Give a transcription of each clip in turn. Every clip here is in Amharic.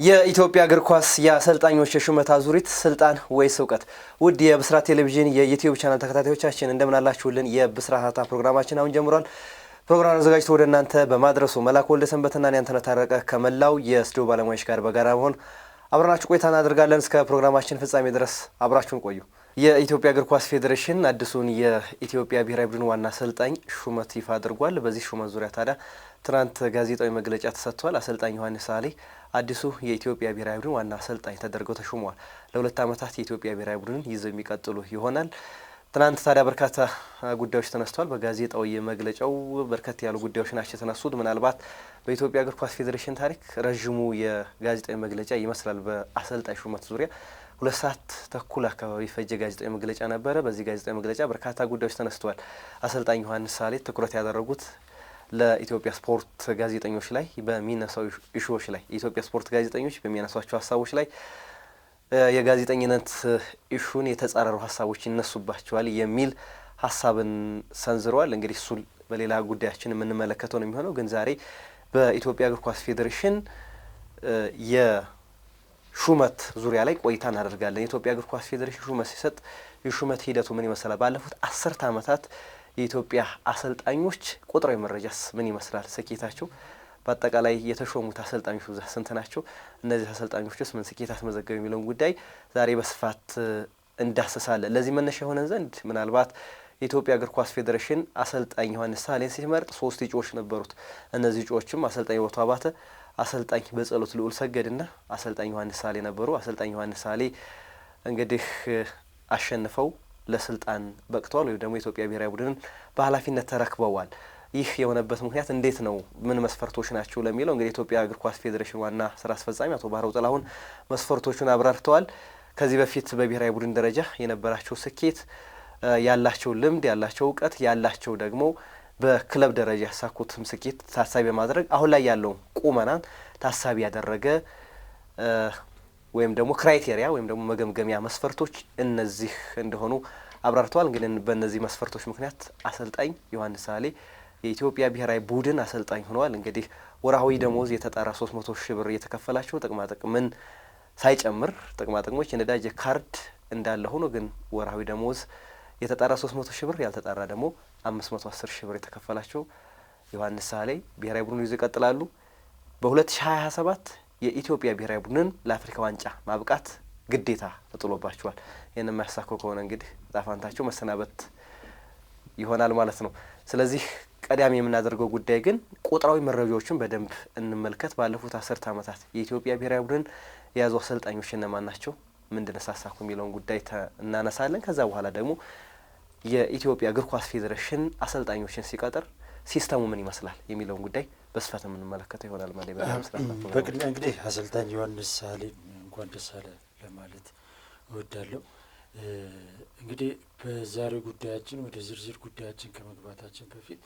የኢትዮጵያ እግር ኳስ የአሰልጣኞች የሹመት አዙሪት ስልጣን ወይስ እውቀት? ውድ የብስራት ቴሌቪዥን የዩቲዩብ ቻናል ተከታታዮቻችን እንደምን አላችሁልን? የብስራት ፕሮግራማችን አሁን ጀምሯል። ፕሮግራሙን አዘጋጅቶ ወደ እናንተ በማድረሱ መላኩ ወልደ ሰንበትና እኔ አንተነህ ታረቀ ከመላው የስቱዲዮ ባለሙያዎች ጋር በጋራ በመሆን አብረናችሁ ቆይታ እናደርጋለን። እስከ ፕሮግራማችን ፍጻሜ ድረስ አብራችሁን ቆዩ። የኢትዮጵያ እግር ኳስ ፌዴሬሽን አዲሱን የኢትዮጵያ ብሔራዊ ቡድን ዋና አሰልጣኝ ሹመት ይፋ አድርጓል። በዚህ ሹመት ዙሪያ ታዲያ ትናንት ጋዜጣዊ መግለጫ ተሰጥቷል። አሰልጣኝ ዮሐንስ ሳሌ አዲሱ የኢትዮጵያ ብሔራዊ ቡድን ዋና አሰልጣኝ ተደርገው ተሹመዋል። ለ2 ዓመታት የኢትዮጵያ ብሔራዊ ቡድንን ይዘው የሚቀጥሉ ይሆናል። ትናንት ታዲያ በርካታ ጉዳዮች ተነስተዋል። በጋዜጣዊ መግለጫው በርከት ያሉ ጉዳዮች ናቸው የተነሱት። ምናልባት በኢትዮጵያ እግር ኳስ ፌዴሬሽን ታሪክ ረዥሙ የጋዜጣዊ መግለጫ ይመስላል። በአሰልጣኝ ሹመት ዙሪያ 2 ሰዓት ተኩል አካባቢ ፈጀ ጋዜጣዊ መግለጫ ነበረ። በዚህ ጋዜጣዊ መግለጫ በርካታ ጉዳዮች ተነስተዋል። አሰልጣኝ ዮሐንስ ሳሌ ትኩረት ያደረጉት ለኢትዮጵያ ስፖርት ጋዜጠኞች ላይ በሚነሳው ኢሹዎች ላይ የኢትዮጵያ ስፖርት ጋዜጠኞች በሚያነሷቸው ሀሳቦች ላይ የጋዜጠኝነት ኢሹን የተጻረሩ ሀሳቦች ይነሱባቸዋል የሚል ሀሳብን ሰንዝረዋል። እንግዲህ እሱ በሌላ ጉዳያችን የምንመለከተው ነው የሚሆነው። ግን ዛሬ በኢትዮጵያ እግር ኳስ ፌዴሬሽን የሹመት ዙሪያ ላይ ቆይታ እናደርጋለን። የኢትዮጵያ እግር ኳስ ፌዴሬሽን ሹመት ሲሰጥ የሹመት ሂደቱ ምን ይመስላል? ባለፉት 10 ዓመታት የኢትዮጵያ አሰልጣኞች ቁጥራዊ መረጃስ ምን ይመስላል? ስኬታቸው በአጠቃላይ የተሾሙት አሰልጣኞች ብዛት ስንት ናቸው? እነዚህ አሰልጣኞችስ ምን ስኬት አስመዘገቡ የሚለውን ጉዳይ ዛሬ በስፋት እንዳስሳለን። ለዚህ መነሻ የሆነን ዘንድ ምናልባት የኢትዮጵያ እግር ኳስ ፌዴሬሽን አሰልጣኝ ዮሐንስ ሳሌን ሲመርጥ 3 እጩዎች ነበሩት። እነዚህ እጩዎችም አሰልጣኝ ቦቱ አባተ፣ አሰልጣኝ በጸሎት ልዑል ሰገድና አሰልጣኝ ዮሐንስ ሳሌ ነበሩ። አሰልጣኝ ዮሐንስ ሳሌ እንግዲህ አሸንፈው ለስልጣን በቅተዋል፣ ወይም ደግሞ የኢትዮጵያ ብሔራዊ ቡድንን በኃላፊነት ተረክበዋል። ይህ የሆነበት ምክንያት እንዴት ነው? ምን መስፈርቶች ናቸው ለሚለው እንግዲህ የኢትዮጵያ እግር ኳስ ፌዴሬሽን ዋና ስራ አስፈጻሚ አቶ ባህረው ጥላሁን መስፈርቶቹን አብራርተዋል። ከዚህ በፊት በብሔራዊ ቡድን ደረጃ የነበራቸው ስኬት፣ ያላቸው ልምድ፣ ያላቸው እውቀት፣ ያላቸው ደግሞ በክለብ ደረጃ ያሳኩትም ስኬት ታሳቢ በማድረግ አሁን ላይ ያለውን ቁመናን ታሳቢ ያደረገ ወይም ደግሞ ክራይቴሪያ ወይም ደግሞ መገምገሚያ መስፈርቶች እነዚህ እንደሆኑ አብራርተዋል። እንግዲህ በእነዚህ መስፈርቶች ምክንያት አሰልጣኝ ዮሐንስ ሳሌ የኢትዮጵያ ብሔራዊ ቡድን አሰልጣኝ ሆነዋል። እንግዲህ ወርሃዊ ደሞዝ የተጣራ 300 ሺህ ብር እየተከፈላቸው ጥቅማጥቅምን ሳይጨምር ጥቅማጥቅሞች የነዳጅ ካርድ እንዳለ ሆኖ ግን ወርሃዊ ደሞዝ የተጣራ 300 ሺህ ብር ያልተጣራ ደግሞ 510 ሺህ ብር የተከፈላቸው ዮሐንስ ሳሌ ብሔራዊ ቡድኑ ይዘው ይቀጥላሉ። በ2027 የኢትዮጵያ ብሔራዊ ቡድንን ለአፍሪካ ዋንጫ ማብቃት ግዴታ ተጥሎባቸዋል። ይህን የማያሳኩ ከሆነ እንግዲህ ጣፋንታቸው መሰናበት ይሆናል ማለት ነው። ስለዚህ ቀዳሚ የምናደርገው ጉዳይ ግን ቁጥራዊ መረጃዎችን በደንብ እንመልከት። ባለፉት 10 ዓመታት የኢትዮጵያ ብሔራዊ ቡድን የያዙ አሰልጣኞች እነማን ናቸው፣ ምንድን አሳኩ የሚለውን ጉዳይ እናነሳለን። ከዛ በኋላ ደግሞ የኢትዮጵያ እግር ኳስ ፌዴሬሽን አሰልጣኞችን ሲቀጥር ሲስተሙ ምን ይመስላል የሚለውን ጉዳይ በስፋት የምንመለከተው ይሆናል ማለት ነው። በቅድሚያ እንግዲህ አሰልጣኝ ዮሐንስ ሳሌ እንኳን ደስ አለ ለማለት እወዳለሁ። እንግዲህ በዛሬው ጉዳያችን ወደ ዝርዝር ጉዳያችን ከመግባታችን በፊት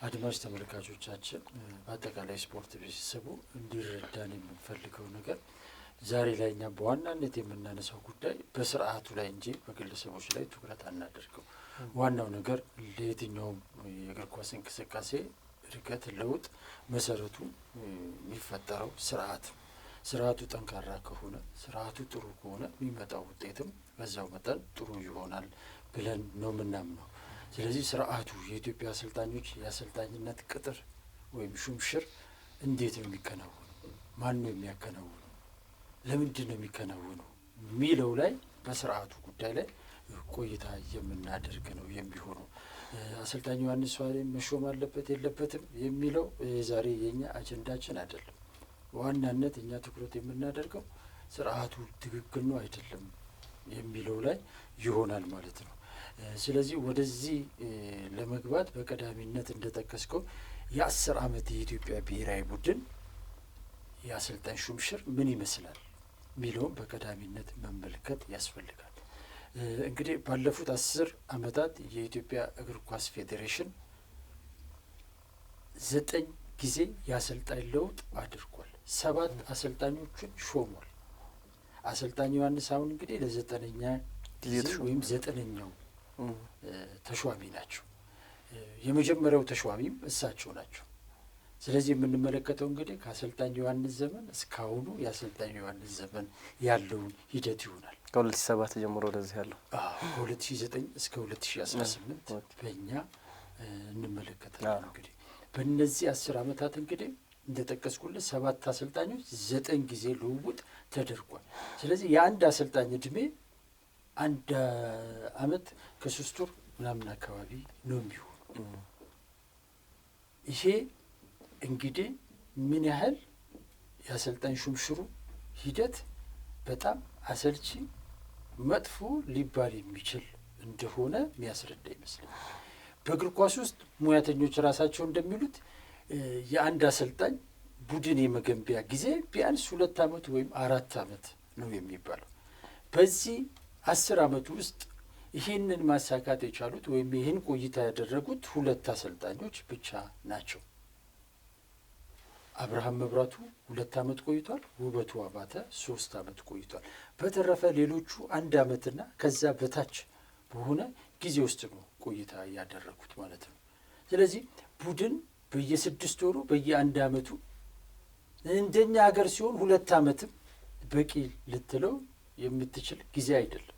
አድማጭ ተመልካቾቻችን በአጠቃላይ ስፖርት ቤተሰቡ እንዲረዳን የምንፈልገው ነገር ዛሬ ላይ እኛ በዋናነት የምናነሳው ጉዳይ በስርዓቱ ላይ እንጂ በግለሰቦች ላይ ትኩረት አናደርገው። ዋናው ነገር ለየትኛውም የእግር ኳስ እንቅስቃሴ እድገት፣ ለውጥ መሰረቱ የሚፈጠረው ስርዓቱ ጠንካራ ከሆነ፣ ስርዓቱ ጥሩ ከሆነ የሚመጣው ውጤትም በዛው መጠን ጥሩ ይሆናል ብለን ነው የምናምነው። ስለዚህ ስርዓቱ የኢትዮጵያ አሰልጣኞች የአሰልጣኝነት ቅጥር ወይም ሹምሽር እንዴት ነው የሚከናወኑ፣ ማን ነው የሚያከናውኑ፣ ለምንድን ነው የሚከናወኑ የሚለው ላይ በስርዓቱ ጉዳይ ላይ ቆይታ የምናደርግ ነው የሚሆነው። አሰልጣኝ ዮሐንስ ሳሌ መሾም አለበት የለበትም የሚለው ዛሬ የኛ አጀንዳችን አይደለም። ዋናነት እኛ ትኩረት የምናደርገው ስርዓቱ ትክክል ነው አይደለም የሚለው ላይ ይሆናል ማለት ነው። ስለዚህ ወደዚህ ለመግባት በቀዳሚነት እንደጠቀስከው የ10 ዓመት የኢትዮጵያ ብሔራዊ ቡድን የአሰልጣኝ ሹምሽር ምን ይመስላል የሚለውን በቀዳሚነት መመልከት ያስፈልጋል። እንግዲህ ባለፉት 10 ዓመታት የኢትዮጵያ እግር ኳስ ፌዴሬሽን 9 ጊዜ የአሰልጣኝ ለውጥ አድርጓል። 7 አሰልጣኞችን ሾሟል። አሰልጣኝ ዮሐንስ አሁን እንግዲህ ለ9ኛ ጊዜ ወይም 9ኛው ተሿሚ ናቸው። የመጀመሪያው ተሿሚም እሳቸው ናቸው። ስለዚህ የምንመለከተው እንግዲህ ከአሰልጣኝ ዮሐንስ ዘመን እስካሁኑ የአሰልጣኝ ዮሐንስ ዘመን ያለውን ሂደት ይሆናል። ከ2007 ጀምሮ ወደዚህ ያለው ከ2009 እስከ 2018 በእኛ እንመለከታለን። እንግዲህ በእነዚህ 10 ዓመታት እንግዲህ እንደጠቀስኩልህ 7 አሰልጣኞች 9 ጊዜ ልውውጥ ተደርጓል። ስለዚህ የአንድ አሰልጣኝ እድሜ 1 ዓመት ከ3 ወር ምናምን አካባቢ ነው የሚሆኑ። ይሄ እንግዲህ ምን ያህል የአሰልጣኝ ሹምሽሩ ሂደት በጣም አሰልቺ መጥፎ ሊባል የሚችል እንደሆነ የሚያስረዳ ይመስለኛል። በእግር ኳስ ውስጥ ሙያተኞች ራሳቸው እንደሚሉት የአንድ አሰልጣኝ ቡድን የመገንቢያ ጊዜ ቢያንስ 2 ዓመት ወይም 4 ዓመት ነው የሚባለው። በዚህ 10 ዓመት ውስጥ ይህንን ማሳካት የቻሉት ወይም ይህን ቆይታ ያደረጉት 2 አሰልጣኞች ብቻ ናቸው። አብርሃም መብራቱ 2 ዓመት ቆይቷል። ውበቱ አባተ 3 ዓመት ቆይቷል። በተረፈ ሌሎቹ 1 ዓመትና ከዛ በታች በሆነ ጊዜ ውስጥ ነው ቆይታ ያደረጉት ማለት ነው። ስለዚህ ቡድን በየ6 ወሩ በየ1 ዓመቱ እንደኛ ሀገር ሲሆን 2 ዓመትም በቂ ልትለው የምትችል ጊዜ አይደለም።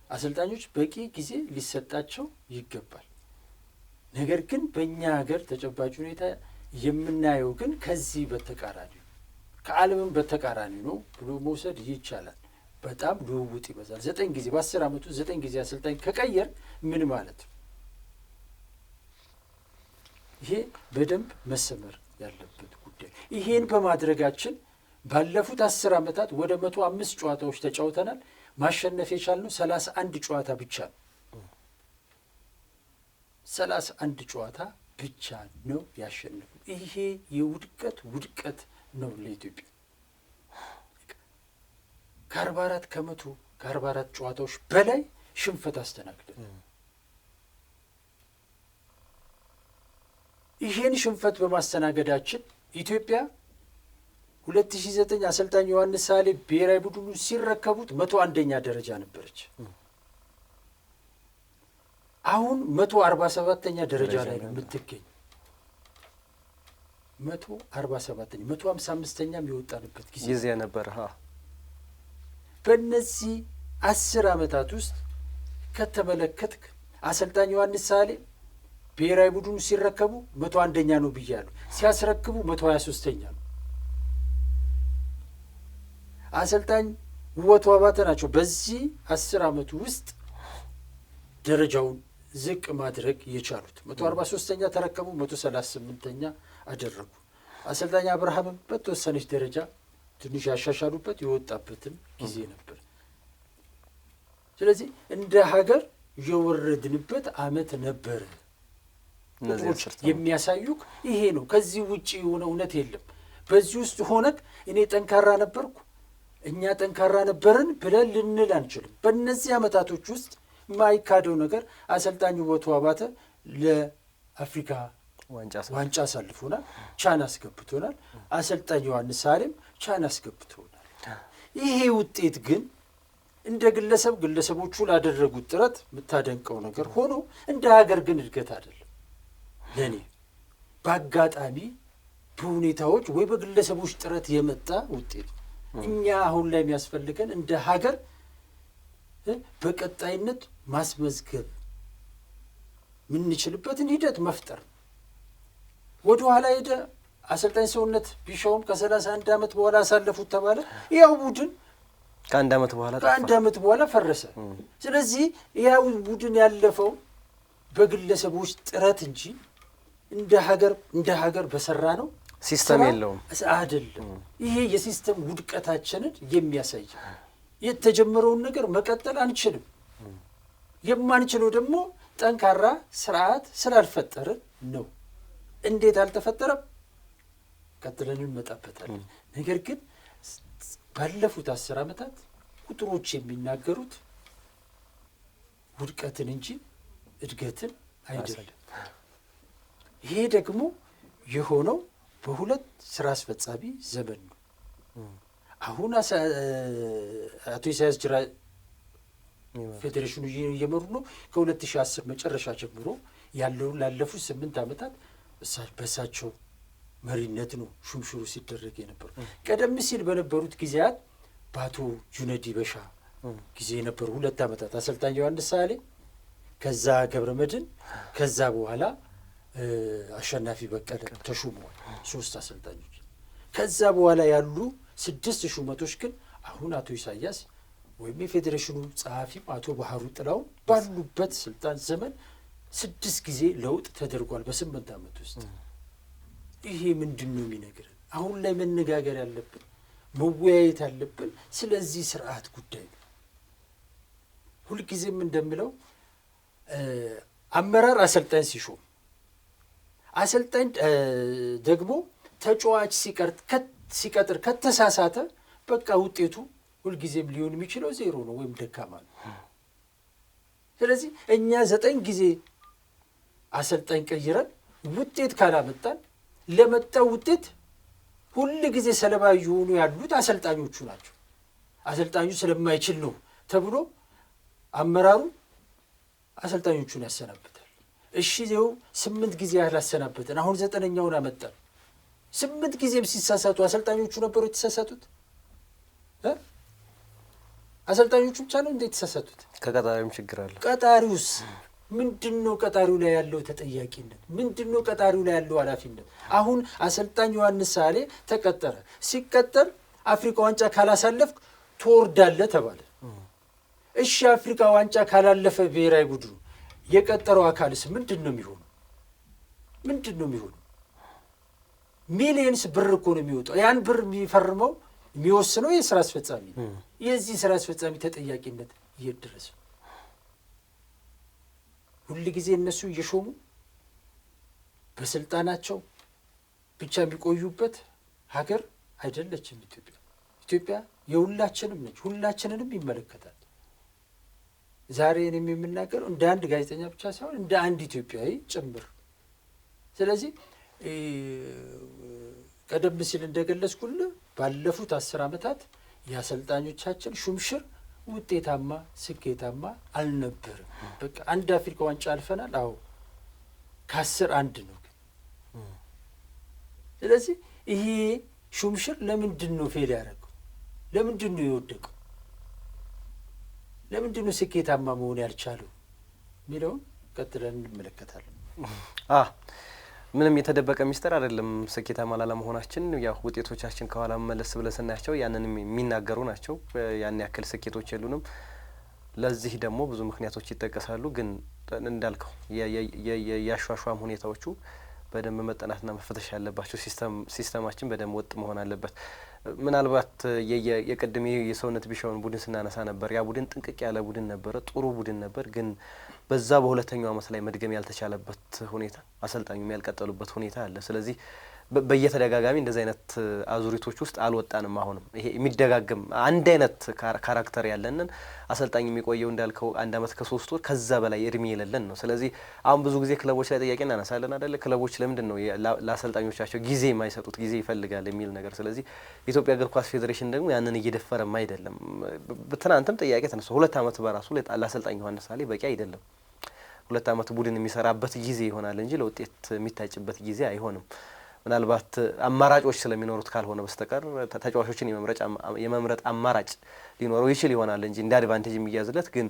አሰልጣኞች በቂ ጊዜ ሊሰጣቸው ይገባል። ነገር ግን በእኛ ሀገር ተጨባጭ ሁኔታ የምናየው ግን ከዚህ በተቃራኒ ከዓለምም በተቃራኒ ነው ብሎ መውሰድ ይቻላል። በጣም ልውውጥ ይበዛል። 9 ጊዜ በ10 ዓመቱ 9 ጊዜ አሰልጣኝ ከቀየር ምን ማለት ነው? ይሄ በደንብ መሰመር ያለበት ጉዳይ። ይሄን በማድረጋችን ባለፉት 10 ዓመታት ወደ 105 ጨዋታዎች ተጫውተናል። ማሸነፍ የቻልነው 31 ጨዋታ ብቻ ነው። 31 ጨዋታ ብቻ ነው ያሸነፉ። ይሄ ውድቀት ነው ለኢትዮጵያ። ከ44 ከመቶ ከ44 ጨዋታዎች በላይ ሽንፈት አስተናግደን ይሄን ሽንፈት በማስተናገዳችን ኢትዮጵያ 2009 አሰልጣኝ ዮሐንስ ሳሌ ብሔራዊ ቡድኑ ሲረከቡት 101ኛ ደረጃ ነበረች። አሁን 147ኛ ደረጃ ላይ ነው የምትገኝ። 147ኛ 155ኛ የወጣንበት ጊዜ ነበር። በእነዚህ 10 ዓመታት ውስጥ ከተመለከትክ አሰልጣኝ ዮሐንስ ሳሌ ብሔራዊ ቡድኑ ሲረከቡ 101ኛ ነው ብያለሁ። ሲያስረክቡ 123ኛ ነው። አሰልጣኝ ውበቱ አባተ ናቸው በዚህ 10 ዓመቱ ውስጥ ደረጃውን ዝቅ ማድረግ የቻሉት። 143ኛ ተረከቡ፣ 138ኛ አደረጉ። አሰልጣኝ አብርሃምም በተወሰነች ደረጃ ትንሽ ያሻሻሉበት የወጣበትም ጊዜ ነበር። ስለዚህ እንደ ሀገር የወረድንበት ዓመት ነበረ። ቁጥሮች የሚያሳዩክ ይሄ ነው። ከዚህ ውጭ የሆነ እውነት የለም። በዚህ ውስጥ ሆነክ እኔ ጠንካራ ነበርኩ እኛ ጠንካራ ነበርን ብለን ልንል አንችልም። በእነዚህ ዓመታቶች ውስጥ የማይካደው ነገር አሰልጣኝ ውበቱ አባተ ለአፍሪካ ዋንጫ አሳልፎናል፣ ቻን አስገብቶናል። አሰልጣኝ ዮሐንስ ሳሌም ቻን አስገብቶናል። ይሄ ውጤት ግን እንደ ግለሰቦቹ ላደረጉት ጥረት የምታደንቀው ነገር ሆኖ እንደ ሀገር ግን እድገት አይደለም። ለእኔ በአጋጣሚ በሁኔታዎች ወይ በግለሰቦች ጥረት የመጣ ውጤት። እኛ አሁን ላይ የሚያስፈልገን እንደ ሀገር በቀጣይነት ማስመዝገብ የምንችልበትን ሂደት መፍጠር። ወደ ኋላ ሄደ አሰልጣኝ ሰውነት ቢሻውም ከ31 ዓመት በኋላ አሳለፉት ተባለ። ያው ቡድን ከአንድ ዓመት በኋላ ፈረሰ። ስለዚህ ያው ቡድን ያለፈው በግለሰቦች ጥረት እንጂ እንደ ሀገር በሰራ ነው ሲስተም የለውም አይደለም። ይሄ የሲስተም ውድቀታችንን የሚያሳይ የተጀመረውን ነገር መቀጠል አንችልም። የማንችለው ደግሞ ጠንካራ ስርዓት ስላልፈጠርን ነው። እንዴት አልተፈጠረም? ቀጥለን እንመጣበታለን። ነገር ግን ባለፉት 10 ዓመታት ቁጥሮች የሚናገሩት ውድቀትን እንጂ እድገትን አይደለም። ይሄ ደግሞ የሆነው በሁለት ስራ አስፈጻሚ ዘመን ነው። አሁን አቶ ኢሳያስ ጅራ ፌዴሬሽኑ እየመሩ ነው። ከ2010 መጨረሻ ጀምሮ ያለውን ላለፉት 8 ዓመታት በእሳቸው መሪነት ነው ሹምሽሩ ሲደረግ የነበረው። ቀደም ሲል በነበሩት ጊዜያት በአቶ ጁነዲ በሻ ጊዜ የነበሩ 2 ዓመታት አሰልጣኝ ዮሐንስ ሳሌ፣ ከዛ ገብረመድህን፣ ከዛ በኋላ አሸናፊ በቀለ ተሹመዋል 3 አሰልጣኞች። ከዛ በኋላ ያሉ 6 ሹመቶች ግን አሁን አቶ ኢሳያስ ወይም የፌዴሬሽኑ ጸሐፊም አቶ ባህሩ ጥላውን ባሉበት ስልጣን ዘመን 6 ጊዜ ለውጥ ተደርጓል በ8 ዓመት ውስጥ። ይሄ ምንድን ነው የሚነግረን? አሁን ላይ መነጋገር ያለብን መወያየት ያለብን ስለዚህ ስርዓት ጉዳይ ነው። ሁልጊዜም እንደምለው አመራር አሰልጣኝ ሲሾም፣ አሰልጣኝ ደግሞ ተጫዋች ሲቀጥር ከተሳሳተ በቃ ውጤቱ ሁልጊዜም ሊሆን የሚችለው 0 ነው ወይም ደካማ ነው። ስለዚህ እኛ 9 ጊዜ አሰልጣኝ ቀይረን ውጤት ካላመጣን ለመጣው ውጤት ሁል ጊዜ ሰለባ እየሆኑ ያሉት አሰልጣኞቹ ናቸው። አሰልጣኙ ስለማይችል ነው ተብሎ አመራሩ አሰልጣኞቹን ያሰናብታል። እሺ ይኸው 8 ጊዜ ያህል አሰናበተን፣ አሁን 9ኛውን አመጣን። 8 ጊዜም ሲሳሳቱ አሰልጣኞቹ ነበሩ የተሳሳቱት? አሰልጣኞቹ ብቻ ነው እንዴት የተሳሳቱት? ከቀጣሪውም ችግር አለ። ቀጣሪውስ ምንድን ነው? ቀጣሪው ላይ ያለው ተጠያቂነት ምንድን ነው? ቀጣሪው ላይ ያለው ኃላፊነት? አሁን አሰልጣኝ ዮሐንስ ሳሌ ተቀጠረ። ሲቀጠር አፍሪካ ዋንጫ ካላሳለፍክ ትወርዳለህ ተባለ። እሺ አፍሪካ ዋንጫ ካላለፈ ብሔራዊ ቡድኑ የቀጠረው አካልስ ምንድን ነው የሚሆነው? ምንድን ነው የሚሆነው? ሚሊየንስ ብር እኮ ነው የሚወጣው። ያን ብር የሚፈርመው የሚወስነው የስራ አስፈጻሚ ነው። የዚህ ስራ አስፈጻሚ ተጠያቂነት እየደረሰ ሁል ጊዜ እነሱ እየሾሙ በስልጣናቸው ብቻ የሚቆዩበት ሀገር አይደለችም ኢትዮጵያ። ኢትዮጵያ የሁላችንም ነች፣ ሁላችንንም ይመለከታል። ዛሬ እኔም የምናገረው እንደ አንድ ጋዜጠኛ ብቻ ሳይሆን እንደ አንድ ኢትዮጵያዊ ጭምር። ስለዚህ ቀደም ሲል እንደገለጽኩልህ ባለፉት 10 ዓመታት የአሰልጣኞቻችን ሹምሽር ውጤታማ ስኬታማ አልነበረም። በቃ አንድ አፍሪካ ዋንጫ አልፈናል። አዎ ከ10 1 ነው ግን። ስለዚህ ይሄ ሹምሽር ለምንድን ነው ፌል ያደረገው? ለምንድን ነው የወደቀው? ለምንድን ነው ስኬታማ መሆን ያልቻለው የሚለውን ቀጥለን እንመለከታለን። ምንም የተደበቀ ሚስጥር አይደለም ስኬታማ ላለመሆናችን። ያው ውጤቶቻችን ከኋላ መለስ ብለን ስናያቸው ያንን የሚናገሩ ናቸው። ያን ያክል ስኬቶች የሉንም። ለዚህ ደግሞ ብዙ ምክንያቶች ይጠቀሳሉ። ግን እንዳልከው የአሿሿም ሁኔታዎቹ በደንብ መጠናትና መፈተሽ ያለባቸው፣ ሲስተማችን በደንብ ወጥ መሆን አለበት። ምናልባት የቅድም የሰውነት ቢሻውን ቡድን ስናነሳ ነበር። ያ ቡድን ጥንቅቅ ያለ ቡድን ነበረ፣ ጥሩ ቡድን ነበር። ግን በዛ በሁለተኛው ዓመት ላይ መድገም ያልተቻለበት ሁኔታ፣ አሰልጣኙ ያልቀጠሉበት ሁኔታ አለ። ስለዚህ በየተደጋጋሚ እንደዚህ አይነት አዙሪቶች ውስጥ አልወጣንም። አሁንም ይሄ የሚደጋገም አንድ አይነት ካራክተር ያለንን አሰልጣኝ የሚቆየው እንዳልከው 1 ዓመት ከ3 ወር ከዛ በላይ እድሜ የሌለን ነው። ስለዚህ አሁን ብዙ ጊዜ ክለቦች ላይ ጥያቄ እናነሳለን አይደለ? ክለቦች ለምንድን ነው ለአሰልጣኞቻቸው ጊዜ የማይሰጡት? ጊዜ ይፈልጋል የሚል ነገር። ስለዚህ የኢትዮጵያ እግር ኳስ ፌዴሬሽን ደግሞ ያንን እየደፈረም አይደለም። ትናንትም ጥያቄ ተነስቶ 2 ዓመት በራሱ ለአሰልጣኝ ዮሐንስ ሳሌ በቂ አይደለም። 2 ዓመት ቡድን የሚሰራበት ጊዜ ይሆናል እንጂ ለውጤት የሚታጭበት ጊዜ አይሆንም። ምናልባት አማራጮች ስለሚኖሩት ካልሆነ በስተቀር ተጫዋቾችን የመምረጥ አማራጭ ሊኖረው ይችል ይሆናል እንጂ እንደ አድቫንቴጅ የሚያዝለት ግን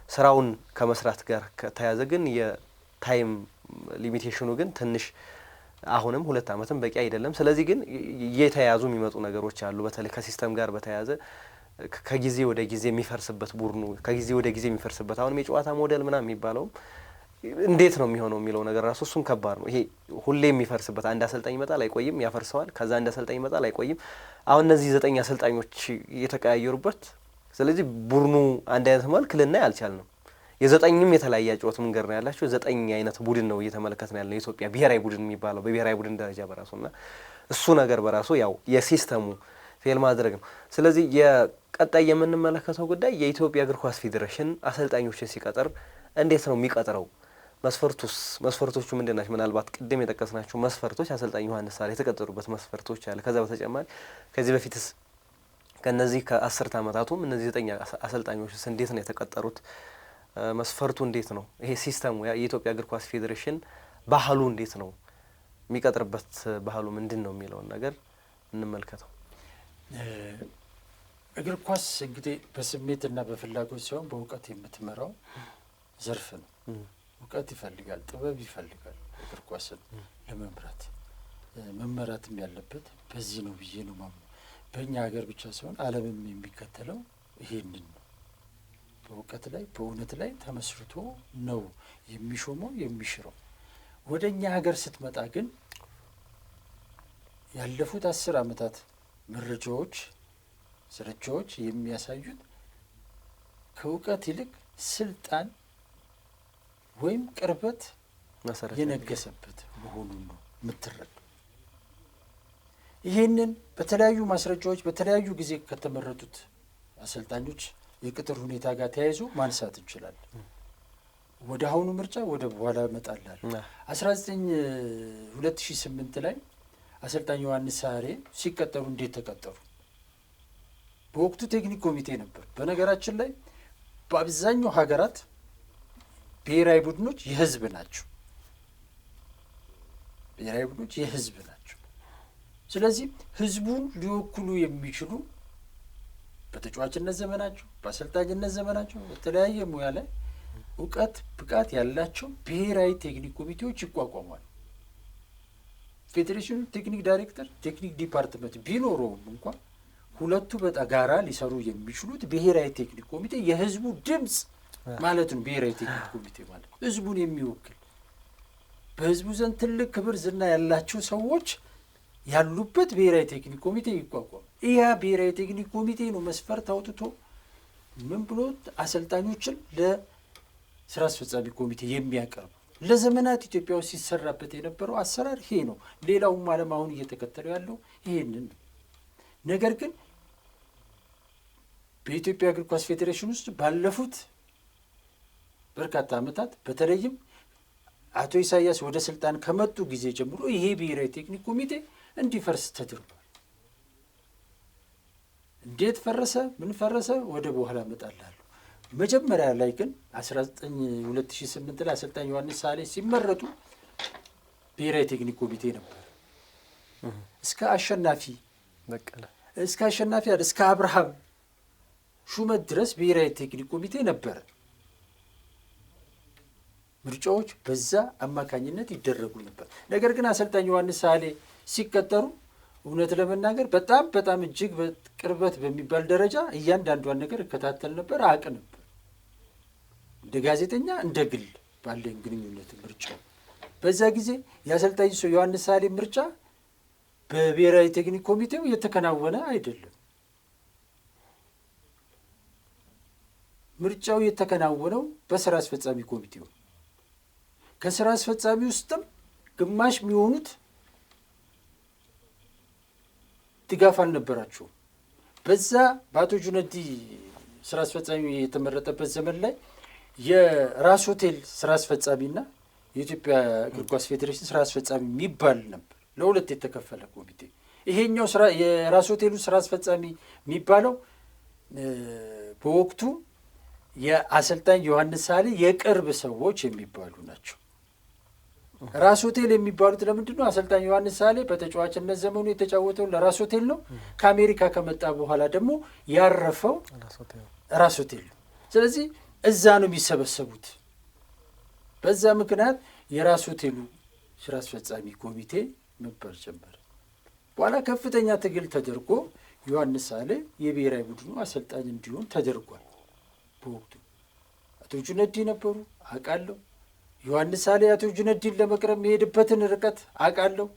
ስራውን ከመስራት ጋር ከተያዘ ግን የታይም ሊሚቴሽኑ ግን ትንሽ አሁንም 2 ዓመትም በቂ አይደለም። ስለዚህ ግን እየተያዙ የሚመጡ ነገሮች አሉ። በተለይ ከሲስተም ጋር በተያያዘ ከጊዜ ወደ ጊዜ የሚፈርስበት ቡድኑ ከጊዜ ወደ ጊዜ የሚፈርስበት አሁንም የጨዋታ ሞዴል ምናምን የሚባለውም እንዴት ነው የሚሆነው የሚለው ነገር ራሱ እሱም ከባድ ነው። ይሄ ሁሌ የሚፈርስበት አንድ አሰልጣኝ ይመጣል አይቆይም፣ ያፈርሰዋል። ከዛ አንድ አሰልጣኝ ይመጣል አይቆይም። አሁን እነዚህ 9 አሰልጣኞች እየተቀያየሩበት፣ ስለዚህ ቡድኑ አንድ አይነት መልክ ልናይ አልቻልንም። የ9ም የተለያየ ጨዋታ መንገድ ነው ያላቸው። 9 አይነት ቡድን ነው እየተመለከትን ያለው የኢትዮጵያ ብሔራዊ ቡድን የሚባለው በብሔራዊ ቡድን ደረጃ በራሱና እሱ ነገር በራሱ ያው የሲስተሙ ፌል ማድረግ ነው። ስለዚህ የቀጣይ የምንመለከተው ጉዳይ የኢትዮጵያ እግር ኳስ ፌዴሬሽን አሰልጣኞችን ሲቀጥር እንዴት ነው የሚቀጥረው? መስፈርቶቹ ምንድን ናቸው? ምናልባት ቅድም የጠቀስናቸው መስፈርቶች አሰልጣኝ ዮሐንስ ሳሌ የተቀጠሩበት መስፈርቶች አለ። ከዛ በተጨማሪ ከዚህ በፊትስ ከነዚህ ከ10 ዓመታቱም እነዚህ 9 አሰልጣኞችስ እንዴት ነው የተቀጠሩት? መስፈርቱ እንዴት ነው? ይሄ ሲስተሙ የኢትዮጵያ እግር ኳስ ፌዴሬሽን ባህሉ እንዴት ነው? የሚቀጥርበት ባህሉ ምንድን ነው የሚለውን ነገር እንመልከተው። እግር ኳስ እንግዲህ በስሜትና በፍላጎት ሳይሆን በእውቀት የምትመራው ዘርፍ ነው። እውቀት ይፈልጋል፣ ጥበብ ይፈልጋል። እግር ኳስን ለመምራት መመራትም ያለበት በዚህ ነው ብዬ ነው ማምነው። በእኛ ሀገር ብቻ ሳይሆን ዓለምም የሚከተለው ይሄንን ነው። በእውቀት ላይ በእውነት ላይ ተመስርቶ ነው የሚሾመው የሚሽረው። ወደ እኛ ሀገር ስትመጣ ግን ያለፉት 10 ዓመታት መረጃዎች ስርቻዎች የሚያሳዩት ከእውቀት ይልቅ ስልጣን ወይም ቅርበት የነገሰበት መሆኑን ነው የምትረዳው። ይህንን በተለያዩ ማስረጃዎች በተለያዩ ጊዜ ከተመረጡት አሰልጣኞች የቅጥር ሁኔታ ጋር ተያይዞ ማንሳት እንችላለን። ወደ አሁኑ ምርጫ ወደ በኋላ እመጣለሁ። 2008 ላይ አሰልጣኝ ዮሐንስ ሳሬ ሲቀጠሩ እንዴት ተቀጠሩ? በወቅቱ ቴክኒክ ኮሚቴ ነበር። በነገራችን ላይ በአብዛኛው ሀገራት ብሔራዊ ቡድኖች የህዝብ ናቸው። ብሔራዊ ቡድኖች የህዝብ ናቸው። ስለዚህ ህዝቡን ሊወክሉ የሚችሉ በተጫዋችነት ዘመናቸው በአሰልጣኝነት ዘመናቸው በተለያየ ሙያ ላይ እውቀት ብቃት ያላቸው ብሔራዊ ቴክኒክ ኮሚቴዎች ይቋቋማሉ። ፌዴሬሽኑ ቴክኒክ ዳይሬክተር ቴክኒክ ዲፓርትመንት ቢኖረውም እንኳን ሁለቱ በጋራ ሊሰሩ የሚችሉት ብሔራዊ ቴክኒክ ኮሚቴ የህዝቡ ድምፅ ማለት ነው። ብሔራዊ ቴክኒክ ኮሚቴ ማለት ህዝቡን የሚወክል በህዝቡ ዘንድ ትልቅ ክብር ዝና ያላቸው ሰዎች ያሉበት ብሔራዊ ቴክኒክ ኮሚቴ ይቋቋም። ይህ ብሔራዊ ቴክኒክ ኮሚቴ ነው መስፈርት አውጥቶ ምን ብሎ አሰልጣኞችን ለስራ አስፈጻሚ ኮሚቴ የሚያቀርብ። ለዘመናት ኢትዮጵያ ውስጥ ሲሰራበት የነበረው አሰራር ይሄ ነው። ሌላውም ዓለም አሁን እየተከተለው ያለው ይሄንን ነው። ነገር ግን በኢትዮጵያ እግር ኳስ ፌዴሬሽን ውስጥ ባለፉት በርካታ ዓመታት በተለይም አቶ ኢሳያስ ወደ ስልጣን ከመጡ ጊዜ ጀምሮ ይሄ ብሔራዊ ቴክኒክ ኮሚቴ እንዲፈርስ ተደርጓል። እንዴት ፈረሰ? ምን ፈረሰ? ወደ በኋላ እመጣለሁ። መጀመሪያ ላይ ግን 2008 ላይ አሰልጣኝ ዮሐንስ ሳሌ ሲመረጡ ብሔራዊ ቴክኒክ ኮሚቴ ነበር። እስከ አሸናፊ እስከ አብርሃም ሹመት ድረስ ብሔራዊ ቴክኒክ ኮሚቴ ነበረ። ምርጫዎች በዛ አማካኝነት ይደረጉ ነበር። ነገር ግን አሰልጣኝ ዮሐንስ ሳሌ ሲቀጠሩ እውነት ለመናገር በጣም እጅግ በቅርበት በሚባል ደረጃ እያንዳንዷን ነገር እከታተል ነበር፣ አውቅ ነበር። እንደ ጋዜጠኛ እንደ ግል ባለኝ ግንኙነት ምርጫው በዛ ጊዜ የአሰልጣኝ ዮሐንስ ሳሌ ምርጫ በብሔራዊ ቴክኒክ ኮሚቴው የተከናወነ አይደለም። ምርጫው የተከናወነው በስራ አስፈጻሚ ኮሚቴው። ከስራ አስፈጻሚ ውስጥም ግማሽ የሚሆኑት ድጋፍ አልነበራቸውም። በዛ በአቶ ጁነዲ ስራ አስፈጻሚ የተመረጠበት ዘመን ላይ የራስ ሆቴል ስራ አስፈጻሚና የኢትዮጵያ እግር ኳስ ፌዴሬሽን ስራ አስፈጻሚ የሚባል ነበር፣ ለሁለት የተከፈለ ኮሚቴ። ይሄኛው የራስ ሆቴሉ ስራ አስፈጻሚ የሚባለው በወቅቱ የአሰልጣኝ ዮሐንስ ሳሌ የቅርብ ሰዎች የሚባሉ ናቸው። ራስ ሆቴል የሚባሉት ለምንድን ነው? አሰልጣኝ ዮሐንስ ሳሌ በተጫዋችነት ዘመኑ የተጫወተው ለራስ ሆቴል ነው። ከአሜሪካ ከመጣ በኋላ ደግሞ ያረፈው ራስ ሆቴል ነው። ስለዚህ እዛ ነው የሚሰበሰቡት። በዛ ምክንያት የራስ ሆቴሉ ስራ አስፈጻሚ ኮሚቴ መባል ጀመረ። በኋላ ከፍተኛ ትግል ተደርጎ ዮሐንስ ሳሌ የብሔራዊ ቡድኑ አሰልጣኝ እንዲሆን ተደርጓል። በወቅቱ አቶ ጁነዲ ነበሩ፣ አውቃለሁ። ዮሐንስ ሳሌ አቶ ጁነዲን ለመቅረብ የሚሄድበትን ርቀት አውቃለሁ።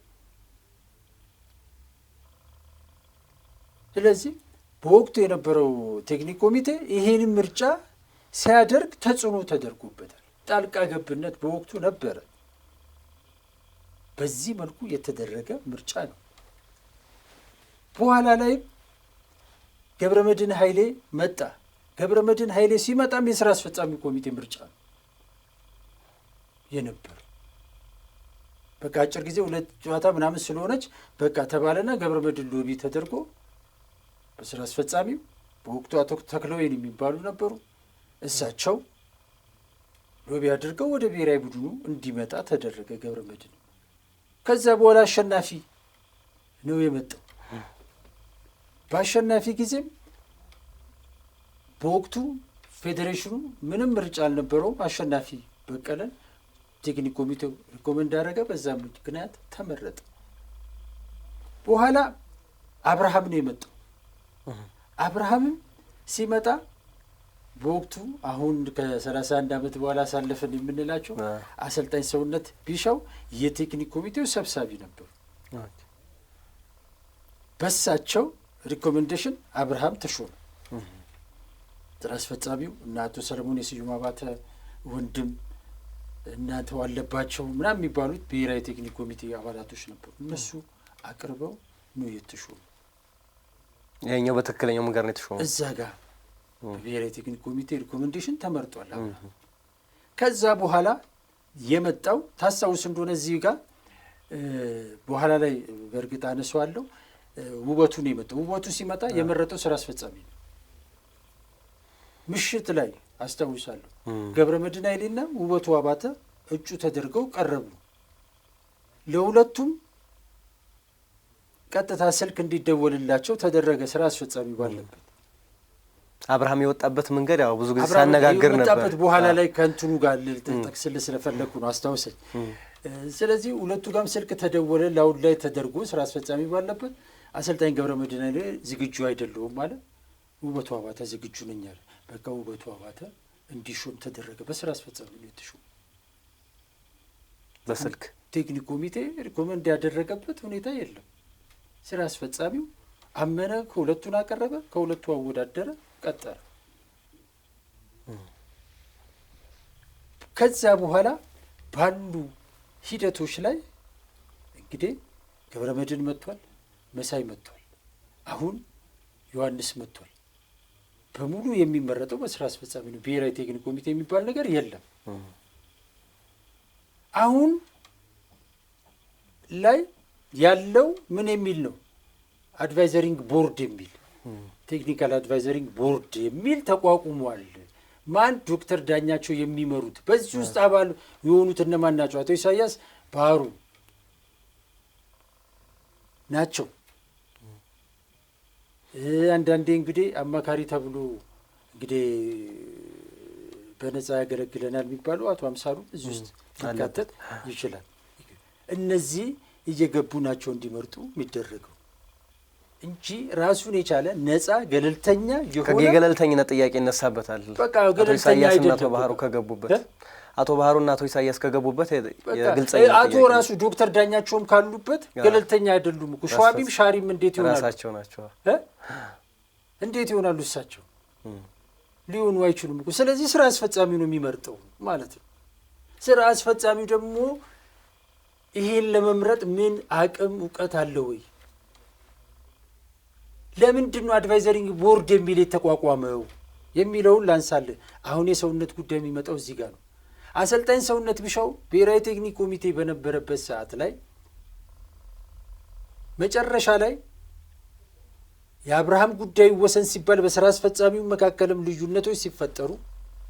ስለዚህ በወቅቱ የነበረው ቴክኒክ ኮሚቴ ይሄን ምርጫ ሲያደርግ ተጽዕኖ ተደርጎበታል። ጣልቃ ገብነት በወቅቱ ነበረ። በዚህ መልኩ የተደረገ ምርጫ ነው። በኋላ ላይም ገብረመድህን ኃይሌ መጣ። ገብረመድህን ኃይሌ ሲመጣም የስራ አስፈጻሚ ኮሚቴ ምርጫ ነው የነበር። በቃ አጭር ጊዜ 2 ጨዋታ ምናምን ስለሆነች በቃ ተባለና ገብረመድህን ሎቢ ተደርጎ በስራ አስፈጻሚው በወቅቱ አቶ ተክለወይን የሚባሉ ነበሩ። እሳቸው ሎቢ አድርገው ወደ ብሔራዊ ቡድኑ እንዲመጣ ተደረገ ገብረመድህን። ከዛ በኋላ አሸናፊ ነው የመጣው። በአሸናፊ ጊዜም በወቅቱ ፌዴሬሽኑ ምንም ምርጫ አልነበረውም። አሸናፊ በቀለን ቴክኒክ ኮሚቴው ሪኮመንድ አደረገ። በዛ ምክንያት ተመረጠ። በኋላ አብርሃም ነው የመጣው። አብርሃምም ሲመጣ በወቅቱ አሁን ከ31 ዓመት በኋላ አሳለፈን የምንላቸው አሰልጣኝ ሰውነት ቢሻው የቴክኒክ ኮሚቴው ሰብሳቢ ነበሩ። በሳቸው ሪኮሜንዴሽን አብርሃም ተሾመ። ስራ አስፈጻሚው እና አቶ ሰለሞን የስዩም አባተ ወንድም እና አቶ አለባቸው ምናምን የሚባሉት ብሔራዊ ቴክኒክ ኮሚቴ አባላቶች ነበሩ። እነሱ አቅርበው ነው የተሾሙ። ያኛው በትክክለኛው መንገድ ነው የተሾሙ። እዛ ጋር ብሔራዊ ቴክኒክ ኮሚቴ ሪኮሜንዴሽን ተመርጧል። ከዛ በኋላ የመጣው ታስታውስ እንደሆነ እዚህ ጋር በኋላ ላይ በእርግጥ አነሳዋለሁ። ውበቱ ነው የመጣው። ውበቱ ሲመጣ የመረጠው ስራ አስፈጻሚ ነው። ምሽት ላይ አስታውሳለሁ ገብረመድህን ኃይሌና ውበቱ አባተ እጩ ተደርገው ቀረቡ። ለሁለቱም ቀጥታ ስልክ እንዲደወልላቸው ተደረገ። ስራ አስፈጻሚ ባለበት አብርሃም የወጣበት መንገድ ያው ብዙ ጊዜ ሳነጋግር ነበር። የወጣበት በኋላ ላይ ከእንትኑ ጋር ልጠቅስልህ ስለፈለኩ ነው አስታውሰኝ። ስለዚህ ሁለቱ ጋርም ስልክ ተደወለ፣ ላውድ ላይ ተደርጎ ስራ አስፈጻሚ ባለበት አሰልጣኝ ገብረመድህን ኃይሌ ዝግጁ አይደለሁም ማለት ውበቱ አባተ ዝግጁ ነኝ አለ። በቃ ውበቱ አባተ እንዲሾም ተደረገ። በስራ አስፈጻሚ ነው የተሾመ። በስልክ ቴክኒክ ኮሚቴ ሪኮመንድ ያደረገበት ሁኔታ የለም። ስራ አስፈጻሚው አመነ፣ ከሁለቱን አቀረበ፣ ከሁለቱ አወዳደረ፣ ቀጠረ። ከዛ በኋላ ባሉ ሂደቶች ላይ እንግዲህ ገብረመድህን መጥቷል፣ መሳይ መጥቷል፣ አሁን ዮሐንስ መጥቷል። በሙሉ የሚመረጠው በስራ አስፈጻሚ ነው። ብሔራዊ ቴክኒክ ኮሚቴ የሚባል ነገር የለም። አሁን ላይ ያለው ምን የሚል ነው? አድቫይዘሪንግ ቦርድ የሚል ቴክኒካል አድቫይዘሪንግ ቦርድ የሚል ተቋቁሟል። ማን? ዶክተር ዳኛቸው የሚመሩት። በዚህ ውስጥ አባል የሆኑት እነማን ናቸው? አቶ ኢሳያስ ባህሩ ናቸው። አንዳንዴ እንግዲህ አማካሪ ተብሎ እንግዲህ በነፃ ያገለግለናል የሚባለው አቶ አምሳሉ እዚህ ውስጥ ሊካተት ይችላል። እነዚህ እየገቡ ናቸው እንዲመርጡ የሚደረገው እንጂ ራሱን የቻለ ነፃ ገለልተኛ የሆነ የገለልተኝነት ጥያቄ ይነሳበታል። በቃ ገለልተኛ አይደለም። አቶ ባህሩ ከገቡበት አቶ ባህሩና አቶ ኢሳያስ ከገቡበት የግልጽኛ አቶ ራሱ ዶክተር ዳኛቸውም ካሉበት ገለልተኛ አይደሉም እኮ። ሸዋቢም ሻሪም እንዴት ይሆናሉ? ራሳቸው ናቸው። እንዴት ይሆናሉ? እሳቸው ሊሆኑ አይችሉም እኮ። ስለዚህ ስራ አስፈጻሚው ነው የሚመርጠው ማለት ነው። ስራ አስፈጻሚው ደግሞ ይሄን ለመምረጥ ምን አቅም እውቀት አለው ወይ? ለምንድን ነው አድቫይዘሪንግ ቦርድ የሚል የተቋቋመው የሚለውን ላንሳልህ። አሁን የሰውነት ጉዳይ የሚመጣው እዚህ ጋር ነው። አሰልጣኝ ሰውነት ቢሻው ብሔራዊ ቴክኒክ ኮሚቴ በነበረበት ሰዓት ላይ መጨረሻ ላይ የአብርሃም ጉዳይ ወሰን ሲባል በስራ አስፈጻሚው መካከልም ልዩነቶች ሲፈጠሩ፣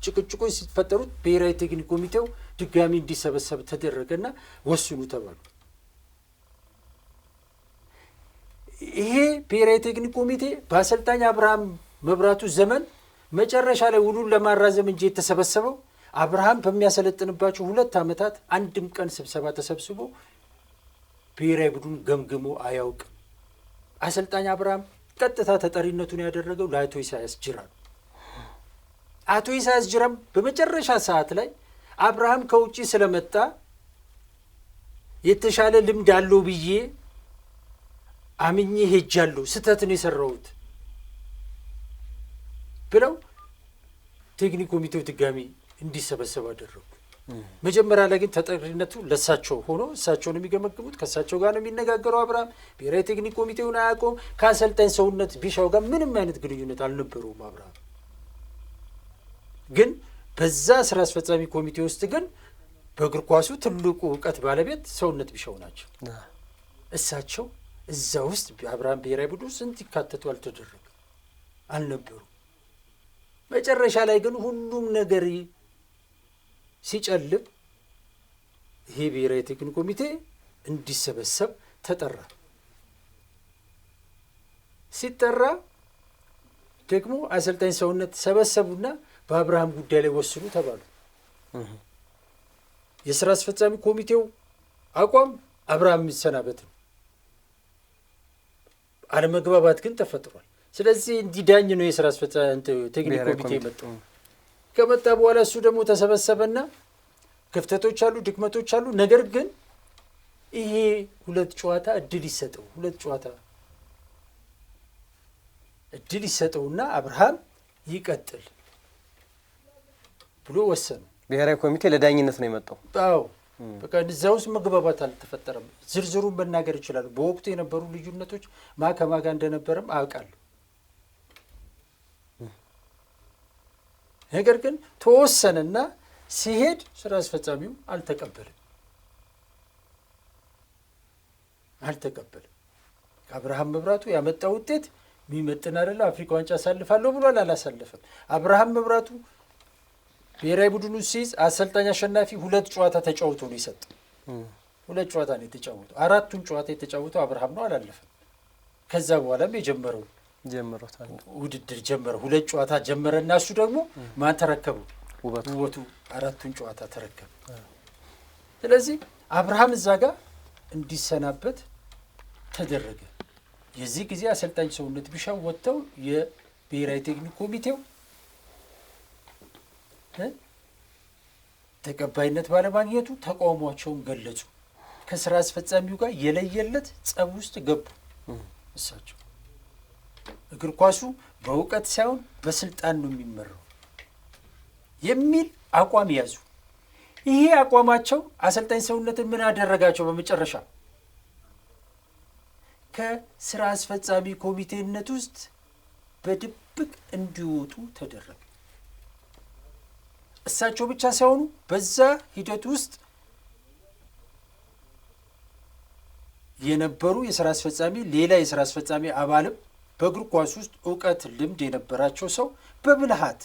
ጭቅጭቆች ሲፈጠሩ ብሔራዊ ቴክኒክ ኮሚቴው ድጋሚ እንዲሰበሰብ ተደረገና ወስኑ ተባሉ። ይሄ ብሔራዊ ቴክኒክ ኮሚቴ በአሰልጣኝ አብርሃም መብራቱ ዘመን መጨረሻ ላይ ውሉን ለማራዘም እንጂ የተሰበሰበው አብርሃም በሚያሰለጥንባቸው 2 ዓመታት አንድም ቀን ስብሰባ ተሰብስቦ ብሔራዊ ቡድን ገምግሞ አያውቅም። አሰልጣኝ አብርሃም ቀጥታ ተጠሪነቱን ያደረገው ለአቶ ኢሳያስ ጅራ ነው። አቶ ኢሳያስ ጅራም በመጨረሻ ሰዓት ላይ አብርሃም ከውጪ ስለመጣ የተሻለ ልምድ አለው ብዬ አምኜ ሄጃለሁ፣ ስህተት ነው የሰራሁት ብለው ቴክኒክ ኮሚቴው ድጋሚ እንዲሰበሰብ አደረጉ። መጀመሪያ ላይ ግን ተጠሪነቱ ለሳቸው ሆኖ እሳቸውን የሚገመግሙት ከሳቸው ጋር ነው የሚነጋገረው። አብርሃም ብሔራዊ ቴክኒክ ኮሚቴውን አያውቀውም። ከአሰልጣኝ ሰውነት ቢሻው ጋር ምንም አይነት ግንኙነት አልነበረውም። አብርሃም ግን በዛ ስራ አስፈጻሚ ኮሚቴ ውስጥ ግን በእግር ኳሱ ትልቁ እውቀት ባለቤት ሰውነት ቢሻው ናቸው። እሳቸው እዛ ውስጥ አብርሃም ብሔራዊ ቡድን ስንት ይካተቱ አልተደረገ አልነበሩ። መጨረሻ ላይ ግን ሁሉም ነገር ሲጨልም ይሄ ብሔራዊ ቴክኒክ ኮሚቴ እንዲሰበሰብ ተጠራ። ሲጠራ ደግሞ አሰልጣኝ ሰውነት ሰበሰቡና በአብርሃም ጉዳይ ላይ ወስኑ ተባሉ። የስራ አስፈጻሚ ኮሚቴው አቋም አብርሃም የሚሰናበት ነው። አለመግባባት ግን ተፈጥሯል። ስለዚህ እንዲዳኝ ነው የስራ አስፈጻሚ ቴክኒክ ኮሚቴ የመጣው። ከመጣ በኋላ እሱ ደግሞ ተሰበሰበና ክፍተቶች አሉ፣ ድክመቶች አሉ። ነገር ግን ይሄ 2 ጨዋታ እድል ይሰጠው፣ 2 ጨዋታ እድል ይሰጠውና አብርሃም ይቀጥል ብሎ ወሰኑ። ብሔራዊ ኮሚቴ ለዳኝነት ነው የመጣው። አዎ በቃ እዛ ውስጥ መግባባት አልተፈጠረም። ዝርዝሩን መናገር ይችላሉ። በወቅቱ የነበሩ ልዩነቶች ከማጋ እንደነበረም አውቃለሁ። ነገር ግን ተወሰነና ሲሄድ ስራ አስፈጻሚው አልተቀበልም። አብርሃም መብራቱ ያመጣው ውጤት የሚመጥን አይደለም፣ አፍሪካ ዋንጫ አሳልፋለሁ ብሏል፣ አላሳለፈም። አብርሃም መብራቱ ብሔራዊ ቡድኑ ሲይዝ አሰልጣኝ አሸናፊ 2 ጨዋታ ተጫውቶ ነው የሰጠው። 2 ጨዋታ ነው የተጫወተው። 4ቱን ጨዋታ የተጫወተው አብርሃም ነው፣ አላለፈም። ከዛ በኋላም የጀመረው ውድድር ጀመረ። 2 ጨዋታ ጀመረና እሱ ደግሞ ማን ተረከቡ? ውበቱ 4ቱን ጨዋታ ተረከበ። ስለዚህ አብርሃም እዛ ጋር እንዲሰናበት ተደረገ። የዚህ ጊዜ አሰልጣኝ ሰውነት ቢሻው ወጥተው የብሔራዊ ቴክኒክ ኮሚቴው ተቀባይነት ባለማግኘቱ ተቃውሟቸውን ገለጹ። ከስራ አስፈጻሚው ጋር የለየለት ጸብ ውስጥ ገቡ። እሳቸው እግር ኳሱ በእውቀት ሳይሆን በስልጣን ነው የሚመራው የሚል አቋም ያዙ። ይሄ አቋማቸው አሰልጣኝ ሰውነትን ምን አደረጋቸው? በመጨረሻ ከስራ አስፈጻሚ ኮሚቴነት ውስጥ በድብቅ እንዲወጡ ተደረገ። እሳቸው ብቻ ሳይሆኑ በዛ ሂደት ውስጥ የነበሩ የስራ አስፈጻሚ ሌላ የስራ አስፈጻሚ አባልም በእግር ኳስ ውስጥ እውቀት፣ ልምድ የነበራቸው ሰው በብልሃት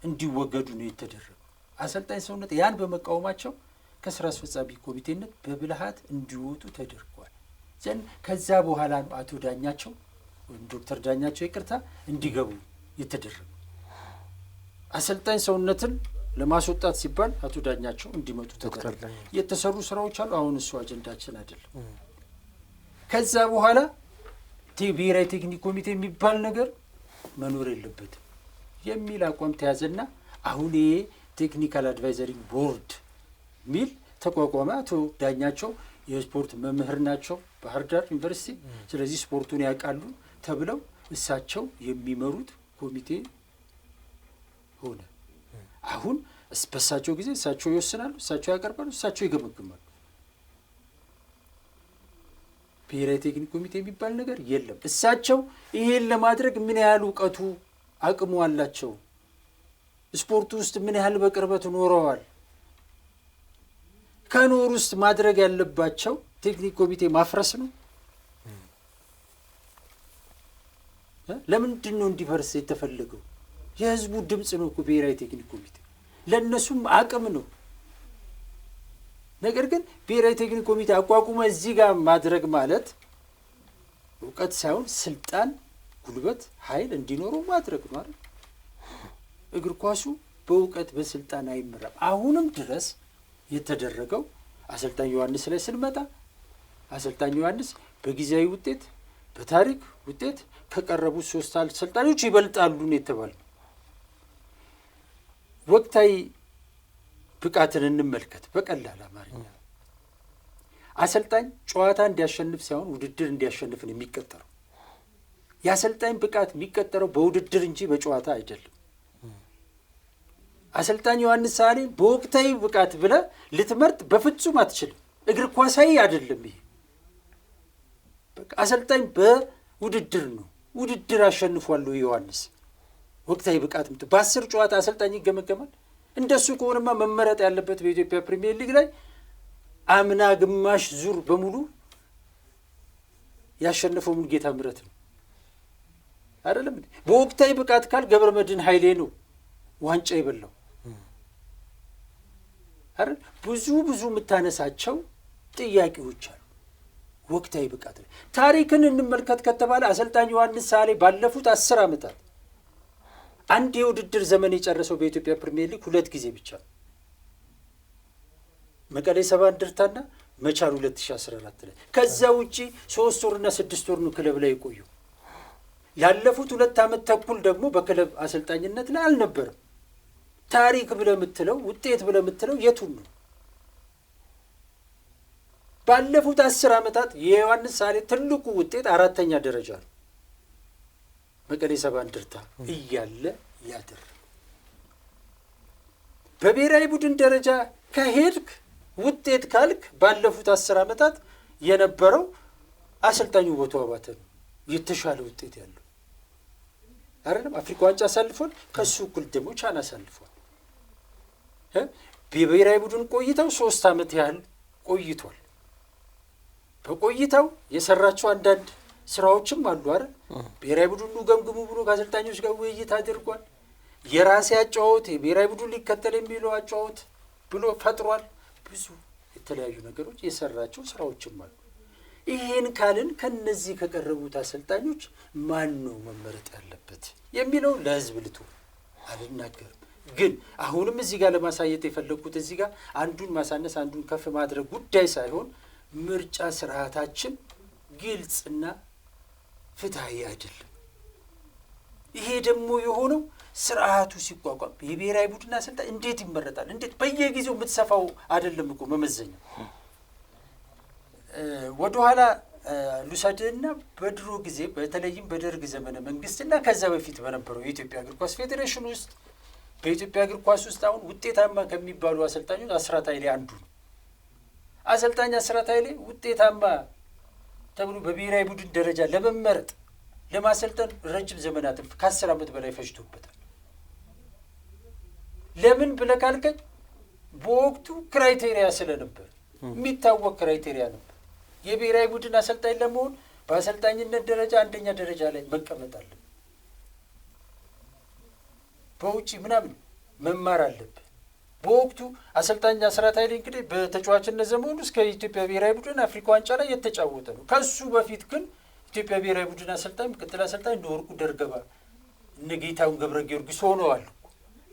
እንዲወገዱ ነው የተደረገው። አሰልጣኝ ሰውነት ያን በመቃወማቸው ከስራ አስፈጻሚ ኮሚቴነት በብልሃት እንዲወጡ ተደርጓል። ዘን ከዛ በኋላ ነው አቶ ዳኛቸው ወይም ዶክተር ዳኛቸው ይቅርታ እንዲገቡ የተደረገው። አሰልጣኝ ሰውነትን ለማስወጣት ሲባል አቶ ዳኛቸው እንዲመጡ ተደረገ። የተሰሩ ስራዎች አሉ። አሁን እሱ አጀንዳችን አይደለም። ከዛ በኋላ ብሔራዊ ቴክኒክ ኮሚቴ የሚባል ነገር መኖር የለበትም የሚል አቋም ተያዘና አሁን ይሄ ቴክኒካል አድቫይዘሪ ቦርድ ሚል ተቋቋመ። አቶ ዳኛቸው የስፖርት መምህር ናቸው ባህር ዳር ዩኒቨርሲቲ። ስለዚህ ስፖርቱን ያውቃሉ ተብለው እሳቸው የሚመሩት ኮሚቴ ሆነ። አሁን በእሳቸው ጊዜ እሳቸው ይወስናሉ፣ እሳቸው ያቀርባሉ፣ እሳቸው ይገመግማሉ። ብሔራዊ ቴክኒክ ኮሚቴ የሚባል ነገር የለም። እሳቸው ይሄን ለማድረግ ምን ያህል እውቀቱ አቅሙ አላቸው፣ ስፖርቱ ውስጥ ምን ያህል በቅርበት ኖረዋል፣ ከኖር ውስጥ ማድረግ ያለባቸው ቴክኒክ ኮሚቴ ማፍረስ ነው? ለምንድን ነው እንዲፈርስ የተፈለገው? የህዝቡ ድምፅ ነው እኮ ብሔራዊ ቴክኒክ ኮሚቴ፣ ለእነሱም አቅም ነው። ነገር ግን ብሔራዊ ቴክኒክ ኮሚቴ አቋቁመ እዚህ ጋር ማድረግ ማለት እውቀት ሳይሆን ስልጣን፣ ጉልበት፣ ኃይል እንዲኖረው ማድረግ ማለት። እግር ኳሱ በእውቀት በስልጣን አይመራም። አሁንም ድረስ የተደረገው አሰልጣኝ ዮሐንስ ላይ ስንመጣ አሰልጣኝ ዮሐንስ በጊዜያዊ ውጤት በታሪክ ውጤት ከቀረቡት 3 አሰልጣኞች ይበልጣሉ ነው የተባለው። ወቅታዊ ብቃትን እንመልከት። በቀላል አማርኛ አሰልጣኝ ጨዋታ እንዲያሸንፍ ሳይሆን ውድድር እንዲያሸንፍ ነው የሚቀጠረው። የአሰልጣኝ ብቃት የሚቀጠረው በውድድር እንጂ በጨዋታ አይደለም። አሰልጣኝ ዮሐንስ ሳህሌ በወቅታዊ ብቃት ብለህ ልትመርጥ በፍጹም አትችልም። እግር ኳሳዊ አይደለም ይሄ። በቃ አሰልጣኝ በውድድር ነው። ውድድር አሸንፏል ዮሐንስ። ወቅታዊ ብቃት በ10 ጨዋታ አሰልጣኝ ይገመገማል። እንደሱ ከሆነማ መመረጥ ያለበት በኢትዮጵያ ፕሪሚየር ሊግ ላይ አምና ግማሽ ዙር በሙሉ ያሸነፈው ሙሉጌታ ምህረት ነው አይደለም። በወቅታዊ ብቃት ካል ገብረመድህን ኃይሌ ነው ዋንጫ ይበላው አይደል። ብዙ የምታነሳቸው ጥያቄዎች አሉ። ወቅታዊ ብቃት ላይ ታሪክን እንመልከት ከተባለ አሰልጣኝ ዮሐንስ ሳሌ ባለፉት 10 ዓመታት አንድ የውድድር ዘመን የጨረሰው በኢትዮጵያ ፕሪሚየር ሊግ 2 ጊዜ ብቻ ነው። መቀሌ ሰባ እንደርታና መቻል 2014 ላይ። ከዛ ውጪ 3 ወርና 6 ወር ነው ክለብ ላይ የቆዩ። ያለፉት 2 ዓመት ተኩል ደግሞ በክለብ አሰልጣኝነት ላይ አልነበረም። ታሪክ ብለህ የምትለው ውጤት ብለህ የምትለው የቱን ነው? ባለፉት 10 ዓመታት የዮሐንስ ሳሌ ትልቁ ውጤት 4ኛ ደረጃ ነው። መቀሌ ሰባ እንደርታ እያለ ያደር በብሔራዊ ቡድን ደረጃ ከሄድክ ውጤት ካልክ ባለፉት 10 ዓመታት የነበረው አሰልጣኙ ውበቱ አባተ ነው የተሻለ ውጤት ያለው አይደለም። አፍሪካ ዋንጫ አሳልፏል። ከሱ እኩል ደግሞ ቻን አሳልፏል። በብሔራዊ ቡድን ቆይተው 3 ዓመት ያህል ቆይቷል። በቆይታው የሰራቸው አንዳንድ ስራዎችም አሉ አይደል። ብሔራዊ ቡድኑ ገምግሙ ብሎ ከአሰልጣኞች ጋር ውይይት አድርጓል። የራሴ አጫወት የብሔራዊ ቡድን ሊከተል የሚለው አጫወት ብሎ ፈጥሯል። ብዙ የተለያዩ ነገሮች የሰራቸው ስራዎችም አሉ። ይሄን ካልን ከነዚህ ከቀረቡት አሰልጣኞች ማን ነው መመረጥ ያለበት የሚለው ለህዝብ ልቶ አልናገርም። ግን አሁንም እዚህ ጋር ለማሳየት የፈለኩት እዚህ ጋር አንዱን ማሳነስ አንዱን ከፍ ማድረግ ጉዳይ ሳይሆን ምርጫ ስርዓታችን ግልጽና ፍትሃዊ አይደለም። ይሄ ደግሞ የሆነው ስርዓቱ ሲቋቋም የብሔራዊ ቡድን አሰልጣኝ እንዴት ይመረጣል? እንዴት በየጊዜው የምትሰፋው አይደለም እኮ መመዘኛ። ወደኋላ ሉሳድና በድሮ ጊዜ በተለይም በደርግ ዘመነ መንግስትና ከዛ በፊት በነበረው የኢትዮጵያ እግር ኳስ ፌዴሬሽን ውስጥ በኢትዮጵያ እግር ኳስ ውስጥ አሁን ውጤታማ ከሚባሉ አሰልጣኞች አስራት ኃይሌ አንዱ ነው። አሰልጣኝ አስራት ኃይሌ ውጤታማ ተብሎ በብሔራዊ ቡድን ደረጃ ለመመረጥ ለማሰልጠን ረጅም ዘመናትን ከ10 ዓመት በላይ ፈጅቶበታል። ለምን ብለህ ካልከኝ በወቅቱ ክራይቴሪያ ስለነበር የሚታወቅ ክራይቴሪያ ነበር። የብሔራዊ ቡድን አሰልጣኝ ለመሆን በአሰልጣኝነት ደረጃ 1ኛ ደረጃ ላይ መቀመጥ አለብህ። በውጪ ምናምን መማር አለብህ። በወቅቱ አሰልጣኝ አስራት ኃይሌ እንግዲህ በተጫዋችነት ዘመኑ እስከ ኢትዮጵያ ብሔራዊ ቡድን አፍሪካ ዋንጫ ላይ የተጫወተ ነው። ከሱ በፊት ግን ኢትዮጵያ ብሔራዊ ቡድን አሰልጣኝ ምክትል አሰልጣኝ እንደ ወርቁ ደርገባ እነ ጌታሁን ገብረ ጊዮርጊስ ሆነዋል።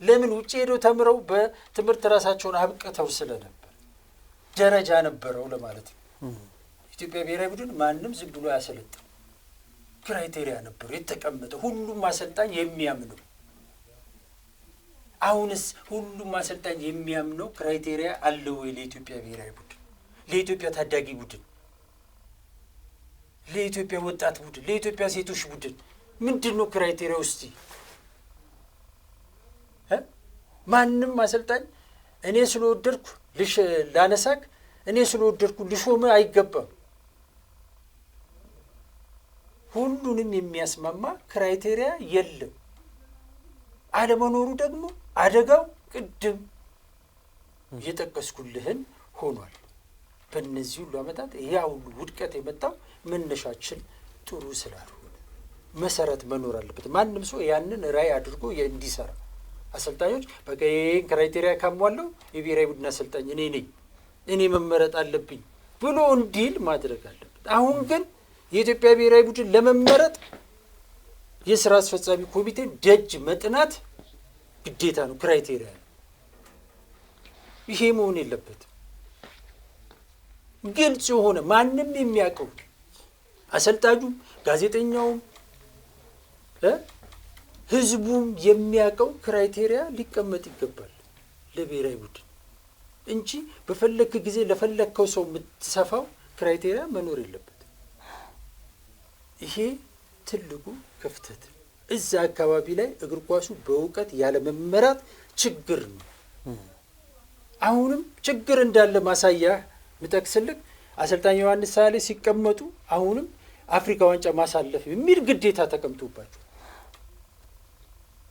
ለምን? ውጭ ሄደው ተምረው በትምህርት ራሳቸውን አብቅተው ስለነበር ደረጃ ነበረው ለማለት ነው። ኢትዮጵያ ብሔራዊ ቡድን ማንም ዝም ብሎ ያሰለጥም ክራይቴሪያ ነበረው የተቀመጠ ሁሉም አሰልጣኝ የሚያምነው። አሁንስ ሁሉም አሰልጣኝ የሚያምነው ክራይቴሪያ አለ ወይ? ለኢትዮጵያ ብሔራዊ ቡድን፣ ለኢትዮጵያ ታዳጊ ቡድን፣ ለኢትዮጵያ ወጣት ቡድን፣ ለኢትዮጵያ ሴቶች ቡድን ምንድነው ክራይቴሪያ ውስጥ? ማንም አሰልጣኝ እኔ ስለወደድኩ ላነሳክ እኔ ስለወደድኩ ልሾም አይገባም። ሁሉንም የሚያስማማ ክራይቴሪያ የለም። አለመኖሩ ደግሞ አደጋው ቅድም የጠቀስኩልህን ሆኗል። በእነዚህ ሁሉ ዓመታት ያ ሁሉ ውድቀት የመጣው መነሻችን ጥሩ ስላልሆነ መሰረት መኖር አለበት። ማንም ሰው ያንን ራዕይ አድርጎ እንዲሰራ አሰልጣኞች በቃ ይሄን ክራይቴሪያ ካሟላው የብሔራዊ ቡድን አሰልጣኝ እኔ ነኝ፣ እኔ መመረጥ አለብኝ ብሎ እንዲል ማድረግ አለበት። አሁን ግን የኢትዮጵያ ብሔራዊ ቡድን ለመመረጥ የስራ አስፈጻሚ ኮሚቴ ደጅ መጥናት ግዴታ ነው፣ ክራይቴሪያ ነው። ይሄ መሆን የለበትም። ግልጽ የሆነ ማንም የሚያውቀው አሰልጣኙም ጋዜጠኛውም ህዝቡም የሚያውቀው ክራይቴሪያ ሊቀመጥ ይገባል ለብሔራዊ ቡድን እንጂ በፈለክ ጊዜ ለፈለከው ሰው የምትሰፋው ክራይቴሪያ መኖር የለበትም። ይሄ ትልቁ ክፍተት እዛ አካባቢ ላይ እግር ኳሱ በእውቀት ያለ መመራት ችግር ነው። አሁንም ችግር እንዳለ ማሳያ ምጠቅስልክ አሰልጣኝ ዮሐንስ ሳሌ ሲቀመጡ አሁንም አፍሪካ ዋንጫ ማሳለፍ የሚል ግዴታ ተቀምጦባቸው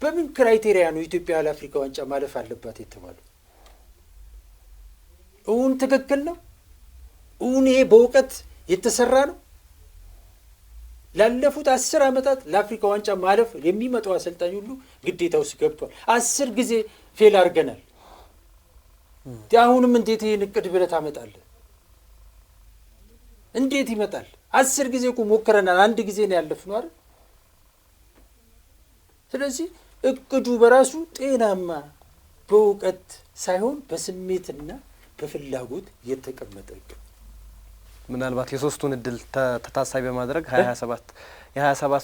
በምን ክራይቴሪያ ነው ኢትዮጵያ ለአፍሪካ ዋንጫ ማለፍ አለባት የተባለው? እውን ትክክል ነው? እውን ይሄ በእውቀት የተሰራ ነው? ላለፉት 10 ዓመታት ለአፍሪካ ዋንጫ ማለፍ የሚመጣው አሰልጣኝ ሁሉ ግዴታ ውስጥ ገብቷል። 10 ጊዜ ፌል አድርገናል። አሁንም እንዴት ይሄን እቅድ ብለህ ታመጣለህ? እንዴት ይመጣል? 10 ጊዜ እኮ ሞክረናል። አንድ ጊዜ ነው ያለፍነው አይደል? ስለዚህ እቅዱ በራሱ ጤናማ በእውቀት ሳይሆን በስሜትና በፍላጎት የተቀመጠ እቅድ። ምናልባት የሶስቱን እድል ታሳቢ በማድረግ 27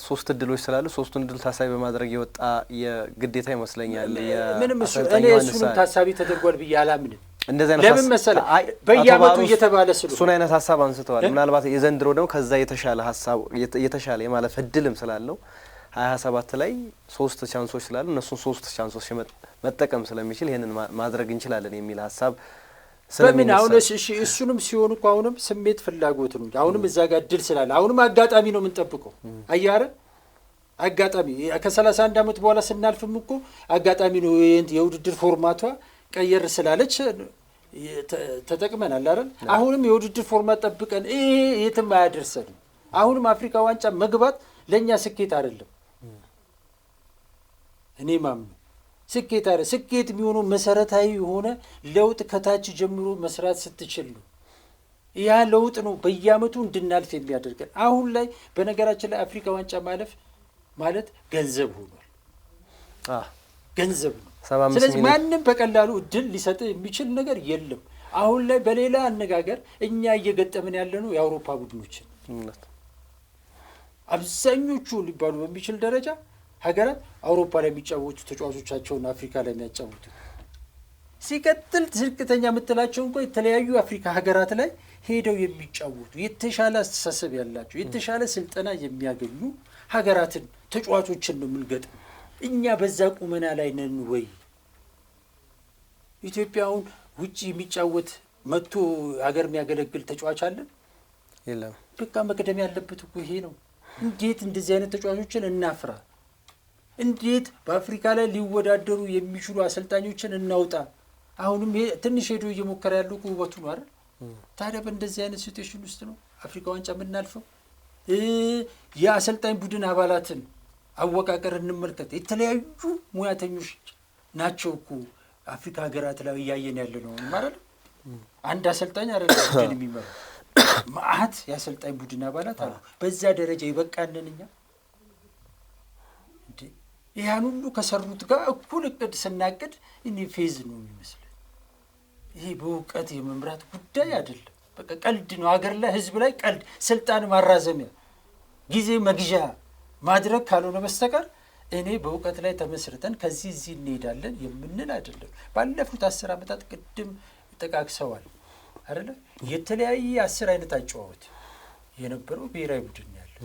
ሶስት እድሎች ስላሉ ሶስቱን እድል ታሳቢ በማድረግ የወጣ የግዴታ ይመስለኛል። ምንም እኔ እሱንም ታሳቢ ተደርጓል ብዬ አላምንም። እንደዚህ አይነት ለምን መሰለህ በየዓመቱ እየተባለ ስለሆነ እሱን አይነት ሀሳብ አንስተዋል። ምናልባት የዘንድሮ ደግሞ ከዛ የተሻለ ሀሳብ የተሻለ የማለፍ እድልም ስላለው 27 ላይ 3 ቻንሶች ስላሉ እነሱን 3 ቻንሶች መጠቀም ስለሚችል ይሄንን ማድረግ እንችላለን የሚል ሀሳብ በምን አሁን እሱንም ሲሆን እኮ አሁንም ስሜት ፍላጎት ነው። አሁንም እዛ ጋር እድል ስላለ አሁንም አጋጣሚ ነው የምንጠብቀው። አያረ አጋጣሚ ከ31 ዓመት በኋላ ስናልፍም እኮ አጋጣሚ ነው የውድድር ፎርማቷ ቀየር ስላለች ተጠቅመናል አይደል? አሁንም የውድድር ፎርማት ጠብቀን የትም አያደርሰንም። አሁንም አፍሪካ ዋንጫ መግባት ለኛ ስኬት አይደለም። እኔ ማምኑ ስኬት አይደለም። ስኬት የሚሆነው መሰረታዊ የሆነ ለውጥ ከታች ጀምሮ መስራት ስትችል ነው። ያ ለውጥ ነው በየዓመቱ እንድናልፍ የሚያደርገን። አሁን ላይ በነገራችን ላይ አፍሪካ ዋንጫ ማለፍ ማለት ገንዘብ ሆኗል። ገንዘብ ነው። ስለዚህ ማንም በቀላሉ እድል ሊሰጥ የሚችል ነገር የለም። አሁን ላይ በሌላ አነጋገር እኛ እየገጠምን ያለነው የአውሮፓ ቡድኖችን አብዛኞቹ ሊባሉ በሚችል ደረጃ ሀገራት አውሮፓ ላይ የሚጫወቱ ተጫዋቾቻቸውን አፍሪካ ላይ የሚያጫወቱ ሲቀጥል ዝቅተኛ የምትላቸው እንኳን የተለያዩ አፍሪካ ሀገራት ላይ ሄደው የሚጫወቱ የተሻለ አስተሳሰብ ያላቸው የተሻለ ስልጠና የሚያገኙ ሀገራትን ተጫዋቾችን ነው የምንገጥም። እኛ በዛ ቁመና ላይ ነን ወይ? ኢትዮጵያውን ውጪ የሚጫወት መጥቶ ሀገር የሚያገለግል ተጫዋች አለን? የለም። በቃ መቅደም ያለበት እኮ ይሄ ነው። እንዴት እንደዚህ አይነት ተጫዋቾችን እናፍራ? እንዴት በአፍሪካ ላይ ሊወዳደሩ የሚችሉ አሰልጣኞችን እናውጣ? አሁንም ትንሽ ሄዶ እየሞከረ ያለው ውበቱ ነው አይደል? ታዲያ በእንደዚህ አይነት ሲቹዌሽን ውስጥ ነው አፍሪካ ዋንጫ የምናልፈው? የአሰልጣኝ ቡድን አባላትን አወቃቀር እንመልከት። የተለያዩ ሙያተኞች ናቸው እኮ አፍሪካ ሀገራት ላይ እያየን ያለ ነው ማለት ነው። አንድ አሰልጣኝ አይደለም ግን የሚመራው ማአት የአሰልጣኝ ቡድን አባላት አሉ። በዛ ደረጃ ይበቃንን እኛ እንዴ? ያን ሁሉ ከሰሩት ጋር እኩል እቅድ ስናቅድ እኔ ፌዝ ነው የሚመስለው። ይሄ በእውቀት የመምራት ጉዳይ አይደለም። በቃ ቀልድ ነው። ሀገር ላይ ህዝብ ላይ ቀልድ፣ ስልጣን ማራዘሚያ፣ ጊዜ መግዣ ማድረግ ካልሆነ በስተቀር እኔ በእውቀት ላይ ተመስርተን ከዚህ እዚህ እንሄዳለን የምንል አይደለም። ባለፉት 10 ዓመታት ቅድም ጠቃቅሰዋል አይደለ? የተለያየ 10 አይነት አጨዋወት የነበረው ብሔራዊ ቡድን ያለ።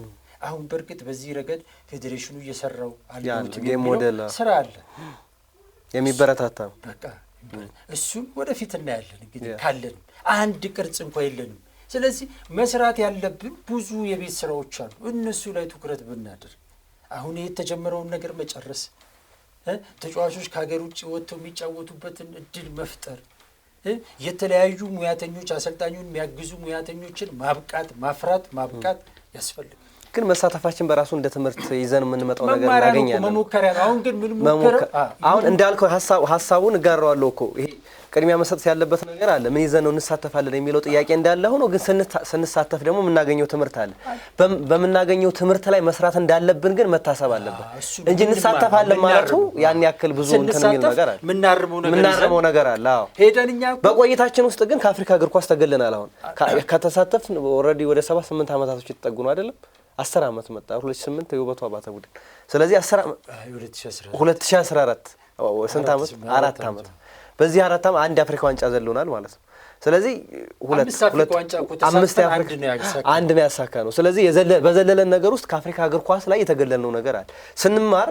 አሁን በእርግጥ በዚህ ረገድ ፌዴሬሽኑ እየሰራው አለ ስራ አለ የሚበረታታ በቃ እሱን ወደፊት እናያለን። እንግዲህ ካለን አንድ ቅርጽ እንኳን የለንም። ስለዚህ መስራት ያለብን ብዙ የቤት ስራዎች አሉ። እነሱ ላይ ትኩረት ብናደርግ አሁን የተጀመረውን ነገር መጨረስ፣ ተጫዋቾች ከሀገር ውጭ ወጥተው የሚጫወቱበትን እድል መፍጠር፣ የተለያዩ ሙያተኞች አሰልጣኙን የሚያግዙ ሙያተኞችን ማብቃት፣ ማፍራት፣ ማብቃት ያስፈልጋል። ግን መሳተፋችን በራሱ እንደ ትምህርት ይዘን የምንመጣው ነገር እናገኛለን። መሞከሪያ ነው። አሁን ግን ምን ሞከረ? አሁን እንዳልከው ሀሳቡን እጋራዋለሁ እኮ ይሄ ቅድሚያ መሰጠት ያለበት ነገር አለ። ምን ይዘን ነው እንሳተፋለን የሚለው ጥያቄ እንዳለ ሆኖ ግን ስንሳተፍ ደግሞ የምናገኘው ትምህርት አለ። በምናገኘው ትምህርት ላይ መስራት እንዳለብን ግን መታሰብ አለበት እንጂ እንሳተፋለን ማለቱ ያን ያክል ብዙ እንትን የሚል ነገር አለ። ምናርመው ነገር አለ። አዎ ሄደንኛ በቆይታችን ውስጥ ግን ከአፍሪካ እግር ኳስ ተገለናል። አሁን ከተሳተፍን ኦልሬዲ ወደ 7-8 ዓመታቶች የተጠጉ ነው አይደለም? 10 ዓመት መጣ 2008 የውበቱ አባተ ቡድን። ስለዚህ 2014 ስንት ዓመት? 4 ዓመት። በዚህ 4 ዓመት አንድ የአፍሪካ ዋንጫ ዘሎናል ማለት ነው። ስለዚህ አንድ ነው ያሳካ ነው። ስለዚህ በዘለለን ነገር ውስጥ ከአፍሪካ እግር ኳስ ላይ የተገለልነው ነገር አለ። ስንማር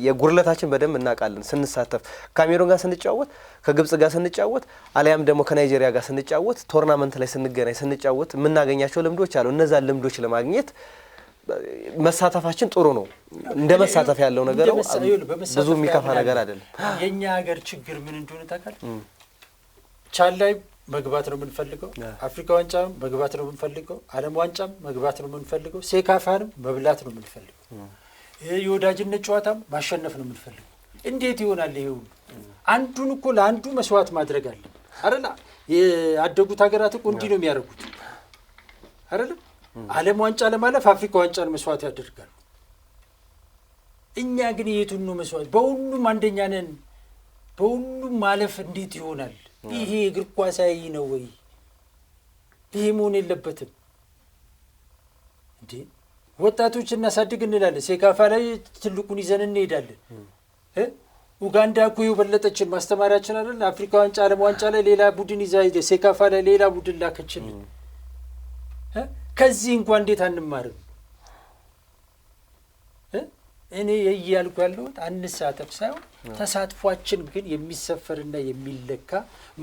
የጉርለታችን በደንብ እናውቃለን። ስንሳተፍ ካሜሩን ጋር ስንጫወት፣ ከግብጽ ጋር ስንጫወት፣ አሊያም ደግሞ ከናይጄሪያ ጋር ስንጫወት፣ ቶርናመንት ላይ ስንገናኝ ስንጫወት የምናገኛቸው ልምዶች አሉ። እነዛን ልምዶች ለማግኘት መሳተፋችን ጥሩ ነው። እንደ መሳተፍ ያለው ነገር ነው። ብዙ የሚከፋ ነገር አይደለም። የኛ ሀገር ችግር ምን እንደሆነ ታውቃለህ? ቻል ላይ መግባት ነው የምንፈልገው። አፍሪካ ዋንጫም መግባት ነው የምንፈልገው። ዓለም ዋንጫም መግባት ነው የምንፈልገው። ሴካፋንም መብላት ነው የምንፈልገው። የወዳጅነት ጨዋታም ማሸነፍ ነው የምንፈልገው። እንዴት ይሆናል ይሄ ሁሉ? አንዱን እኮ ለአንዱ መስዋዕት ማድረግ አለ አይደል? ያደጉት ሀገራት እኮ እንዲህ ነው የሚያደርጉት አይደለም ዓለም ዋንጫ ለማለፍ አፍሪካ ዋንጫን መስዋዕት ያደርጋሉ። እኛ ግን የቱን ነው መስዋዕት? በሁሉም አንደኛ ነን። በሁሉም ማለፍ እንዴት ይሆናል? ይሄ እግር ኳሳዊ ነው ወይ? ይሄ መሆን የለበትም እንዴ። ወጣቶች እናሳድግ እንላለን፣ ሴካፋ ላይ ትልቁን ይዘን እንሄዳለን። ኡጋንዳ እኮ የበለጠችን ማስተማሪያችን አይደል? አፍሪካ ዋንጫ ዓለም ዋንጫ ላይ ሌላ ቡድን ይዛ ሄደ፣ ሴካፋ ላይ ሌላ ቡድን ላከችልን። ከዚህ እንኳን እንዴት አንማርም? እኔ እያልኩ ያለሁት አንሳተፍ ሳይሆን ተሳትፏችን ግን የሚሰፈርና የሚለካ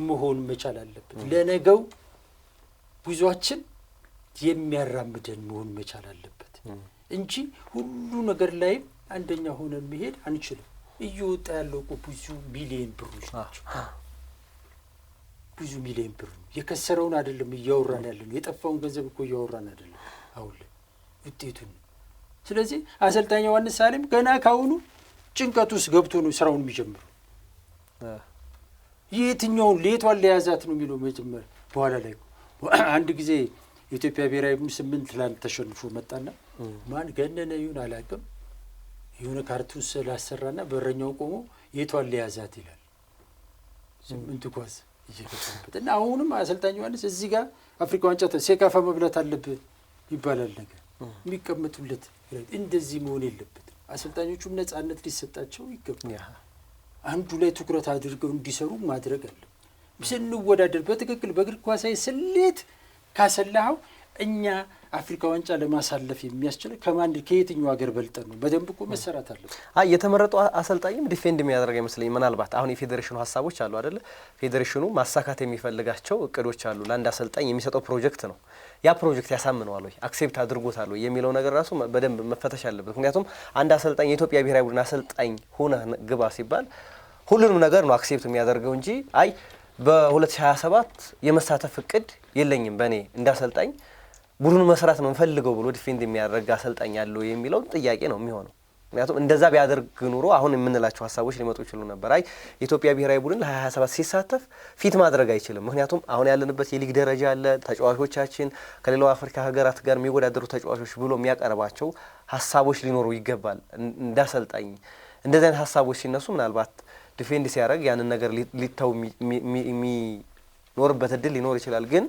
መሆን መቻል አለበት። ለነገው ጉዟችን የሚያራምደን መሆን መቻል አለበት እንጂ ሁሉ ነገር ላይ አንደኛ ሆነን መሄድ አንችልም። እየወጣ ያለው እኮ ብዙ ሚሊዮን ብሮች ናቸው። ብዙ ሚሊዮን ብር የከሰረውን አይደለም እያወራን ያለነው፣ የጠፋውን ገንዘብ እኮ እያወራን አይደለም አሁን ውጤቱን። ስለዚህ አሰልጣኝ ዮሐንስ ሳሌም ገና ካሁኑ ጭንቀት ውስጥ ገብቶ ነው ስራውን የሚጀምረው። የትኛውን ሌቷን ለያዛት ነው የሚለው መጀመር። በኋላ ላይ አንድ ጊዜ የኢትዮጵያ ብሔራዊ ቡድን 8-1 ተሸንፎ መጣና ማን ገነነ ይሁን አላውቅም የሆነ ካርቱን ስላሰራና በረኛው ቆሞ የቷን ለያዛት ይላል። 8 ኳስ ይጀከተበት እና አሁንም አሰልጣኝ ዮሐንስ እዚህ ጋር አፍሪካ ዋንጫ ሴካፋ መብላት አለበት ይባላል ነገር የሚቀመጡለት እንደዚህ መሆን የለበትም። አሰልጣኞቹም ነፃነት ሊሰጣቸው ይገባል። አንዱ ላይ ትኩረት አድርገው እንዲሰሩ ማድረግ አለ። ስንወዳደር በትክክል በእግር ኳሳዊ ስሌት ካሰላኸው እኛ አፍሪካ ዋንጫ ለማሳለፍ የሚያስችል ከማን ከየትኛው ሀገር በልጠን ነው? በደንብ እኮ መሰራት አለበት። የተመረጡ አሰልጣኝም ዲፌንድ የሚያደርግ አይመስለኝም። ምናልባት አሁን የፌዴሬሽኑ ሀሳቦች አሉ አይደለ? ፌዴሬሽኑ ማሳካት የሚፈልጋቸው እቅዶች አሉ። ለአንድ አሰልጣኝ የሚሰጠው ፕሮጀክት ነው። ያ ፕሮጀክት ያሳምነዋል ወይ አክሴፕት አድርጎታል ወይ የሚለው ነገር ራሱ በደንብ መፈተሽ አለበት። ምክንያቱም አንድ አሰልጣኝ የኢትዮጵያ ብሔራዊ ቡድን አሰልጣኝ ሆነህ ግባ ሲባል ሁሉንም ነገር ነው አክሴፕት የሚያደርገው እንጂ አይ በ2027 የመሳተፍ እቅድ የለኝም በእኔ እንዳሰልጣኝ ቡድኑ መስራት ነው እንፈልገው ብሎ ዲፌንድ የሚያደርግ አሰልጣኝ ያለው የሚለው ጥያቄ ነው የሚሆነው። ምክንያቱም እንደዛ ቢያደርግ ኑሮ አሁን የምንላቸው ሀሳቦች ሊመጡ ይችሉ ነበር። አይ የኢትዮጵያ ብሔራዊ ቡድን ለ2027 ሲሳተፍ ፊት ማድረግ አይችልም። ምክንያቱም አሁን ያለንበት የሊግ ደረጃ አለ፣ ተጫዋቾቻችን ከሌላው አፍሪካ ሀገራት ጋር የሚወዳደሩ ተጫዋቾች ብሎ የሚያቀርባቸው ሀሳቦች ሊኖሩ ይገባል። እንዳሰልጣኝ እንደዚህ አይነት ሀሳቦች ሲነሱ ምናልባት ዲፌንድ ሲያደርግ ያንን ነገር ሊተው የሚኖርበት እድል ሊኖር ይችላል። ግን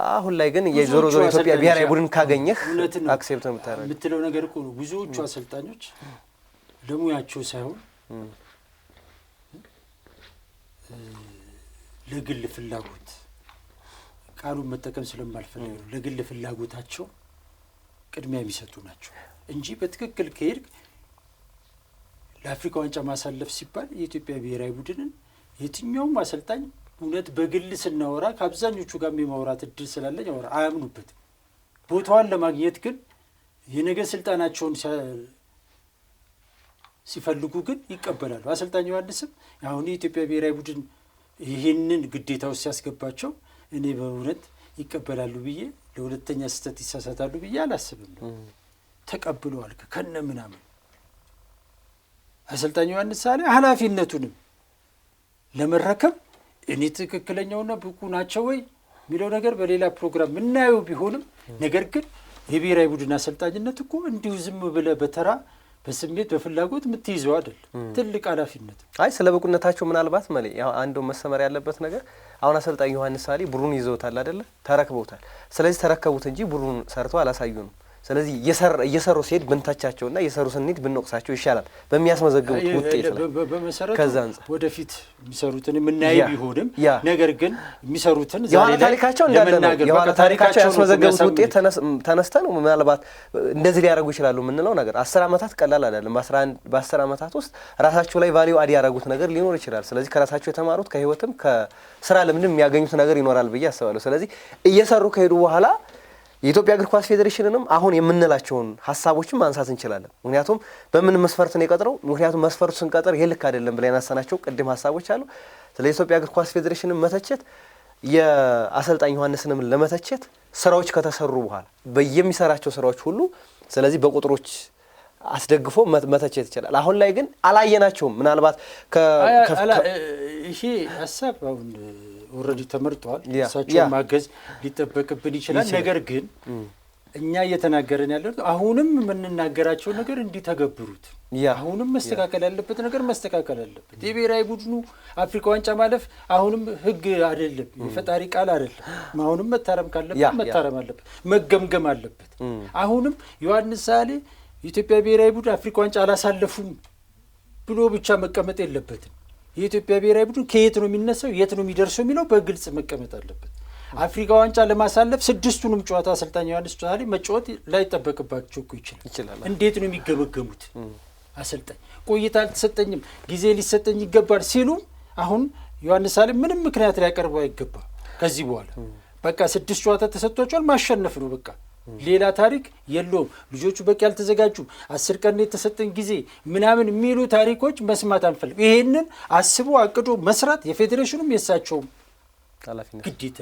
አሁን ላይ ግን የዞሮ ዞሮ ኢትዮጵያ ብሔራዊ ቡድን ካገኘህ አክሴፕት የምትለው ነገር እኮ ነው። ብዙዎቹ አሰልጣኞች ለሙያቸው ሳይሆን ለግል ፍላጎት ቃሉን መጠቀም ስለማልፈልግ ነው፣ ለግል ፍላጎታቸው ቅድሚያ የሚሰጡ ናቸው እንጂ በትክክል ከሄድክ ለአፍሪካ ዋንጫ ማሳለፍ ሲባል የኢትዮጵያ ብሔራዊ ቡድንን የትኛውም አሰልጣኝ እውነት በግል ስናወራ ከአብዛኞቹ ጋር የማውራት እድል ስላለኝ ያወራ አያምኑበትም። ቦታዋን ለማግኘት ግን የነገ ስልጣናቸውን ሲፈልጉ ግን ይቀበላሉ። አሰልጣኝ ዮሐንስም አሁን የኢትዮጵያ ብሔራዊ ቡድን ይህንን ግዴታ ውስጥ ሲያስገባቸው እኔ በእውነት ይቀበላሉ ብዬ ለሁለተኛ ስህተት ይሳሳታሉ ብዬ አላስብም። ተቀብለዋል ከነ ምናምን አሰልጣኝ ዮሐንስ ሳሌ ኃላፊነቱንም ለመረከብ እኔ ትክክለኛውና ብቁ ናቸው ወይ የሚለው ነገር በሌላ ፕሮግራም ምናየው ቢሆንም ነገር ግን የብሔራዊ ቡድን አሰልጣኝነት እኮ እንዲሁ ዝም ብለህ በተራ በስሜት በፍላጎት የምትይዘው አይደል። ትልቅ ኃላፊነት። አይ ስለ ብቁነታቸው ምናልባት ማለት ያው አንዱ መሰመር ያለበት ነገር አሁን አሰልጣኝ ዮሐንስ ሳሌ ቡድኑን ይዘውታል አይደለ? ተረክበውታል። ስለዚህ ተረከቡት እንጂ ቡድኑን ሰርተው አላሳዩንም። ስለዚህ እየሰሩ ሲሄድ ብንታቻቸውና እየሰሩ ስንሄድ ብንወቅሳቸው ይሻላል በሚያስመዘግቡት ውጤት ነው። በመሰረቱ ወደፊት የሚሰሩትን የምናየው ቢሆንም ነገር ግን የሚሰሩትን ዛሬ ላይ ታሪካቸው እንዳለ ነው። የኋላ ታሪካቸው ያስመዘገቡት ውጤት ተነስተን ምናልባት እንደዚህ ሊያደርጉ ይችላሉ የምንለው ነገር 10 ዓመታት ቀላል አይደለም። በ10 ዓመታት ውስጥ ራሳቸው ላይ ቫልዩ አድ ያደረጉት ነገር ሊኖር ይችላል። ስለዚህ ከራሳቸው የተማሩት ከህይወትም ከስራ ልምድም የሚያገኙት ነገር ይኖራል ብዬ አስባለሁ። ስለዚህ እየሰሩ ከሄዱ በኋላ የኢትዮጵያ እግር ኳስ ፌዴሬሽንንም አሁን የምንላቸውን ሀሳቦችን ማንሳት እንችላለን። ምክንያቱም በምን መስፈርት ነው የቀጥረው? ምክንያቱም መስፈርቱ ስንቀጥር ይሄ ልክ አይደለም ብለን ያነሳናቸው ቅድም ሀሳቦች አሉ። ስለዚህ የኢትዮጵያ እግር ኳስ ፌዴሬሽንን መተቸት የአሰልጣኝ ዮሐንስንም ለመተቸት ስራዎች ከተሰሩ በኋላ በየሚሰራቸው ስራዎች ሁሉ ስለዚህ በቁጥሮች አስደግፎ መተቸት ይችላል። አሁን ላይ ግን አላየናቸውም። ምናልባት ይሄ ሀሳብ አሁን ኦልሬዲ ተመርጧል። እሳቸው ማገዝ ሊጠበቅብን ይችላል። ነገር ግን እኛ እየተናገረን ያለው አሁንም የምንናገራቸው ነገር እንዲተገብሩት አሁንም መስተካከል ያለበት ነገር መስተካከል አለበት። የብሔራዊ ቡድኑ አፍሪካ ዋንጫ ማለፍ አሁንም ህግ አይደለም፣ የፈጣሪ ቃል አይደለም። አሁንም መታረም ካለበት መታረም አለበት፣ መገምገም አለበት። አሁንም ዮሐንስ ሳሌ የኢትዮጵያ ብሔራዊ ቡድን አፍሪካ ዋንጫ አላሳለፉም ብሎ ብቻ መቀመጥ የለበትም። የኢትዮጵያ ብሔራዊ ቡድን ከየት ነው የሚነሳው የት ነው የሚደርሰው የሚለው በግልጽ መቀመጥ አለበት። አፍሪካ ዋንጫ ለማሳለፍ 6ቱንም ጨዋታ አሰልጣኝ ዮሐንስ ሳሌ መጫወት ላይጠበቅባቸው ይችላል። እንዴት ነው የሚገመገሙት? አሰልጣኝ ቆይታ አልተሰጠኝም ጊዜ ሊሰጠኝ ይገባል ሲሉ አሁን ዮሐንስ ሳሌ ምንም ምክንያት ሊያቀርቡ አይገባ። ከዚህ በኋላ በቃ 6 ጨዋታ ተሰጥቷቸዋል፣ ማሸነፍ ነው በቃ። ሌላ ታሪክ የለውም። ልጆቹ በቂ አልተዘጋጁም፣ 10 ቀን የተሰጠኝ ጊዜ ምናምን የሚሉ ታሪኮች መስማት አንፈልግም። ይሄንን አስቦ አቅዶ መስራት የፌዴሬሽኑም የሳቸውም ግዴታ።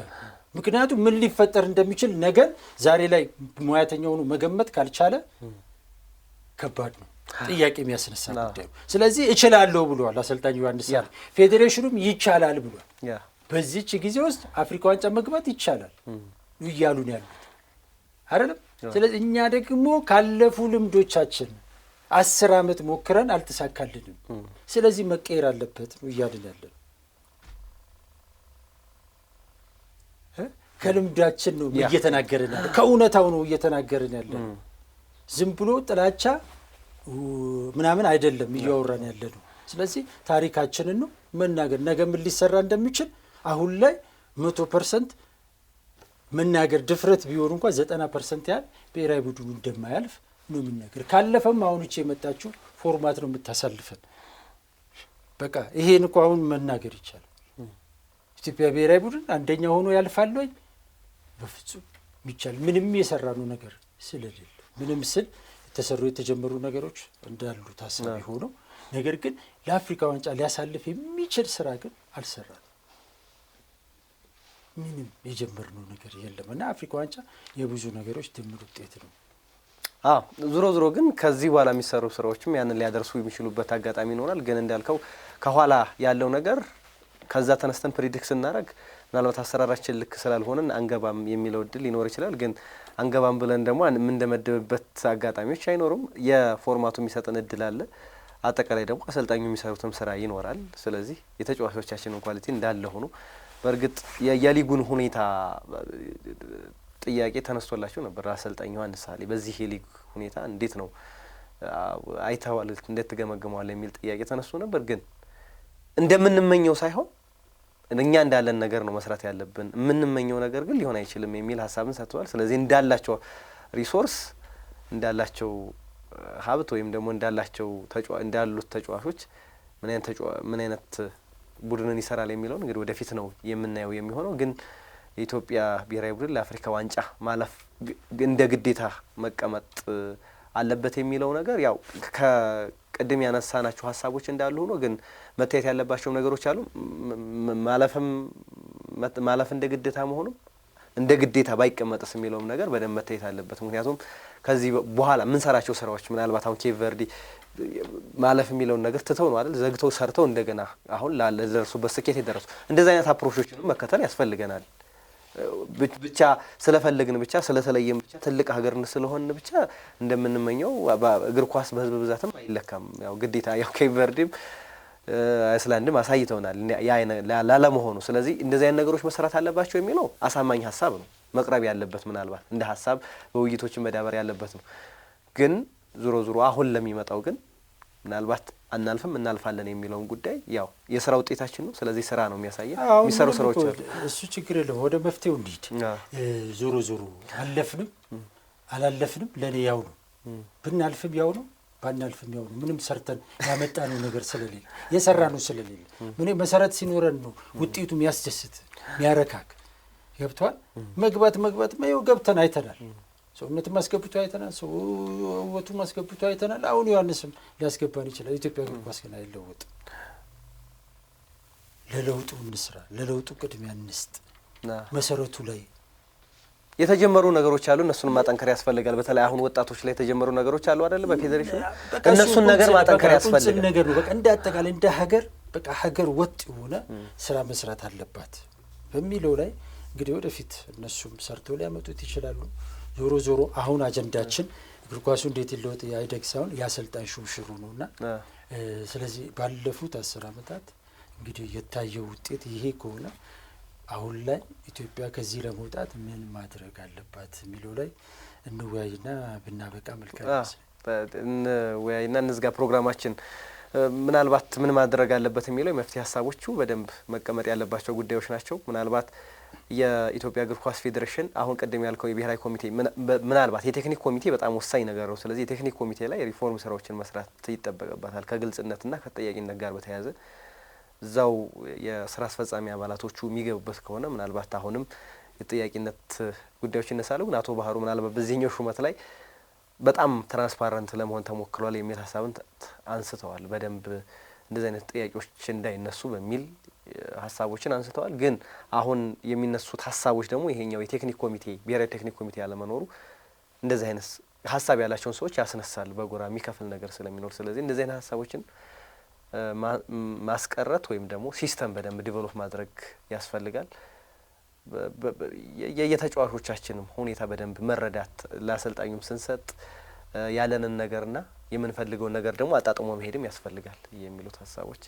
ምክንያቱም ምን ሊፈጠር እንደሚችል ነገር ዛሬ ላይ ሙያተኛው ሆኖ መገመት ካልቻለ ከባድ ነው፣ ጥያቄ የሚያስነሳ ጉዳይ ነው። ስለዚህ እችላለሁ ብሏል አሰልጣኝ ዮሐንስ ሳሌ፣ ፌዴሬሽኑም ይቻላል ብሏል። በዚህች ጊዜ ውስጥ አፍሪካ ዋንጫ መግባት ይቻላል እያሉ ነው ያሉት አይደለም። ስለዚህ እኛ ደግሞ ካለፉ ልምዶቻችን 10 ዓመት ሞክረን አልተሳካልንም። ስለዚህ መቀየር አለበት ነው እያልን ያለን። ከልምዳችን ነው እየተናገርን ያለ፣ ከእውነታው ነው እየተናገርን ያለ። ዝም ብሎ ጥላቻ ምናምን አይደለም እያወራን ያለ ነው። ስለዚህ ታሪካችንን ነው መናገር። ነገ ምን ሊሰራ እንደሚችል አሁን ላይ 100% መናገር ድፍረት ቢሆን እንኳን 90% ያህል ብሔራዊ ቡድኑ እንደማያልፍ ነው የሚናገር። ካለፈም አሁን እቺ የመጣችው ፎርማት ነው የምታሳልፈን። በቃ ይሄን እኮ አሁን መናገር ይቻላል። ኢትዮጵያ ብሔራዊ ቡድን አንደኛ ሆኖ ያልፋል ወይ? በፍጹም ይቻል። ምንም የሰራነው ነገር ስለሌለ ምንም ስል የተጀመሩ ነገሮች እንዳሉ ታሳቢ ሆነው ነገር ግን ለአፍሪካ ዋንጫ ሊያሳልፍ የሚችል ስራ ግን አልሰራንም። ምንም የጀመርነው ነገር የለም እና አፍሪካ ዋንጫ የብዙ ነገሮች ድምር ውጤት ነው። ዞሮ ግን ከዚህ በኋላ የሚሰሩ ስራዎችም ያንን ሊያደርሱ የሚችሉበት አጋጣሚ ይኖራል። ግን እንዳልከው ከኋላ ያለው ነገር ከዛ ተነስተን ፕሪዲክት ስናደርግ ምናልባት አሰራራችን ልክ ስላልሆነን አንገባም የሚለው እድል ሊኖር ይችላል። ግን አንገባም ብለን ደግሞ የምንደመድብበት አጋጣሚዎች አይኖሩም። የፎርማቱ የሚሰጠን እድል አለ። አጠቃላይ ደግሞ አሰልጣኙ የሚሰሩትም ስራ ይኖራል። ስለዚህ የተጫዋቾቻችንን ኳሊቲ እንዳለ ሆኖ በእርግጥ የሊጉን ሁኔታ ጥያቄ ተነስቶላቸው ነበር። አሰልጣኝ ዮሐንስ ሳሌ በዚህ የሊግ ሁኔታ እንዴት ነው አይተዋል፣ እንዴት ተገመገመዋል የሚል ጥያቄ ተነስቶ ነበር። ግን እንደምንመኘው ሳይሆን እኛ እንዳለን ነገር ነው መስራት ያለብን። የምንመኘው ነገር ግን ሊሆን አይችልም የሚል ሀሳብን ሰጥተዋል። ስለዚህ እንዳላቸው ሪሶርስ እንዳላቸው ሀብት ወይም ደግሞ እንዳሉት ተጫዋቾች ምን አይነት ቡድንን ይሰራል የሚለውን እንግዲህ ወደፊት ነው የምናየው የሚሆነው። ግን የኢትዮጵያ ብሔራዊ ቡድን ለአፍሪካ ዋንጫ ማለፍ እንደ ግዴታ መቀመጥ አለበት የሚለው ነገር ያው ከቅድም ያነሳናቸው ሀሳቦች እንዳሉ ሆኖ ግን መታየት ያለባቸው ነገሮች አሉ። ማለፍ እንደ ግዴታ መሆኑም እንደ ግዴታ ባይቀመጥስ የሚለውም ነገር በደንብ መታየት አለበት። ምክንያቱም ከዚህ በኋላ የምንሰራቸው ስራዎች ምናልባት አሁን ኬፕ ቨርዲ ማለፍ የሚለውን ነገር ትተው ነው አይደል ዘግተው ሰርተው እንደገና አሁን ለደረሱበት ስኬት የደረሱ እንደዚህ አይነት አፕሮቾችን መከተል ያስፈልገናል። ብቻ ስለፈለግን ብቻ ስለተለየን ብቻ ትልቅ ሀገር ስለሆንን ብቻ እንደምንመኘው እግር ኳስ በህዝብ ብዛትም አይለካም። ያው ግዴታ ያው ኬፕ ቨርዲም አይስላንድም አሳይተውናል ላለመሆኑ። ስለዚህ እንደዚህ አይነት ነገሮች መሰራት አለባቸው የሚለው አሳማኝ ሀሳብ ነው መቅረብ ያለበት፣ ምናልባት እንደ ሀሳብ በውይይቶችን መዳበር ያለበት ነው። ግን ዞሮ አሁን ለሚመጣው ግን ምናልባት አናልፍም እናልፋለን የሚለውን ጉዳይ ያው የስራ ውጤታችን ነው። ስለዚህ ስራ ነው የሚያሳየው፣ የሚሰሩ ስራዎች አሉ። እሱ ችግር የለም። ወደ መፍትሄው እንሂድ። ዞሮ አለፍንም አላለፍንም ለኔ ያው ነው። ብናልፍም ያው ነው፣ ባናልፍም ያው ነው። ምንም ሰርተን ያመጣነው ነገር ስለሌለ የሰራነው ስለሌለ ምን መሰረት ሲኖረን ነው ውጤቱ የሚያስደስት የሚያረካክ። ገብቷል። መግባት ነው ገብተን አይተናል። ሰውነትም ማስገብቶ አይተናል። ሰውነቱ ማስገብቶ አይተናል። አሁን ዮሐንስም ሊያስገባን ይችላል። ኢትዮጵያ እግር ኳስ ግን አይለወጥ። ለለውጡ እንስራ፣ ለለውጡ ቅድሚያ እንስጥ። መሰረቱ ላይ የተጀመሩ ነገሮች አሉ፣ እነሱን ማጠንከር ያስፈልጋል። በተለይ አሁን ወጣቶች ላይ የተጀመሩ ነገሮች አሉ አይደል? በፌዴሬሽኑ እነሱን ነገር ማጠንከር ያስፈልጋል። ነገር ነው በቃ እንደ አጠቃላይ እንደ ሀገር በቃ ሀገር ወጥ የሆነ ስራ መስራት አለባት። በሚለው ላይ እንግዲህ ወደፊት እነሱም ሰርተው ሊያመጡት ይችላሉ። ዞሮ ዞሮ አሁን አጀንዳችን እግር ኳሱ እንዴት ይለወጥ ያይደግ ሳይሆን የአሰልጣኝ ሹምሽሩ ነውና ስለዚህ ባለፉት 10 ዓመታት እንግዲህ የታየው ውጤት ይሄ ከሆነ አሁን ላይ ኢትዮጵያ ከዚህ ለመውጣት ምን ማድረግ አለባት የሚለው ላይ እንወያይና ብናበቃ መልካም እንወያይና እንዝጋ ፕሮግራማችን። ምናልባት ምን ማድረግ አለበት የሚለው የመፍትሄ ሀሳቦቹ በደንብ መቀመጥ ያለባቸው ጉዳዮች ናቸው። ምናልባት የኢትዮጵያ እግር ኳስ ፌዴሬሽን አሁን ቀደም ያልከው የብሔራዊ ኮሚቴ ምናልባት የቴክኒክ ኮሚቴ በጣም ወሳኝ ነገር ነው። ስለዚህ የቴክኒክ ኮሚቴ ላይ ሪፎርም ስራዎችን መስራት ይጠበቅበታል። ከግልጽነትና ከተጠያቂነት ጋር በተያያዘ እዛው የስራ አስፈጻሚ አባላቶቹ የሚገቡበት ከሆነ ምናልባት አሁንም የተጠያቂነት ጉዳዮች ይነሳሉ። ግን አቶ ባህሩ ምናልባት በዚህኛው ሹመት ላይ በጣም ትራንስፓረንት ለመሆን ተሞክሯል የሚል ሀሳብን አንስተዋል። በደንብ እንደዚህ አይነት ጥያቄዎች እንዳይነሱ በሚል ሀሳቦችን አንስተዋል። ግን አሁን የሚነሱት ሀሳቦች ደግሞ ይሄኛው የቴክኒክ ኮሚቴ ብሔራዊ ቴክኒክ ኮሚቴ ያለመኖሩ እንደዚህ አይነት ሀሳብ ያላቸውን ሰዎች ያስነሳል፣ በጎራ የሚከፍል ነገር ስለሚኖር። ስለዚህ እንደዚህ አይነት ሀሳቦችን ማስቀረት ወይም ደግሞ ሲስተም በደንብ ዲቨሎፕ ማድረግ ያስፈልጋል። የተጫዋቾቻችንም ሁኔታ በደንብ መረዳት ለአሰልጣኙም ስንሰጥ ያለንን ነገርና የምንፈልገውን ነገር ደግሞ አጣጥሞ መሄድም ያስፈልጋል የሚሉት ሀሳቦች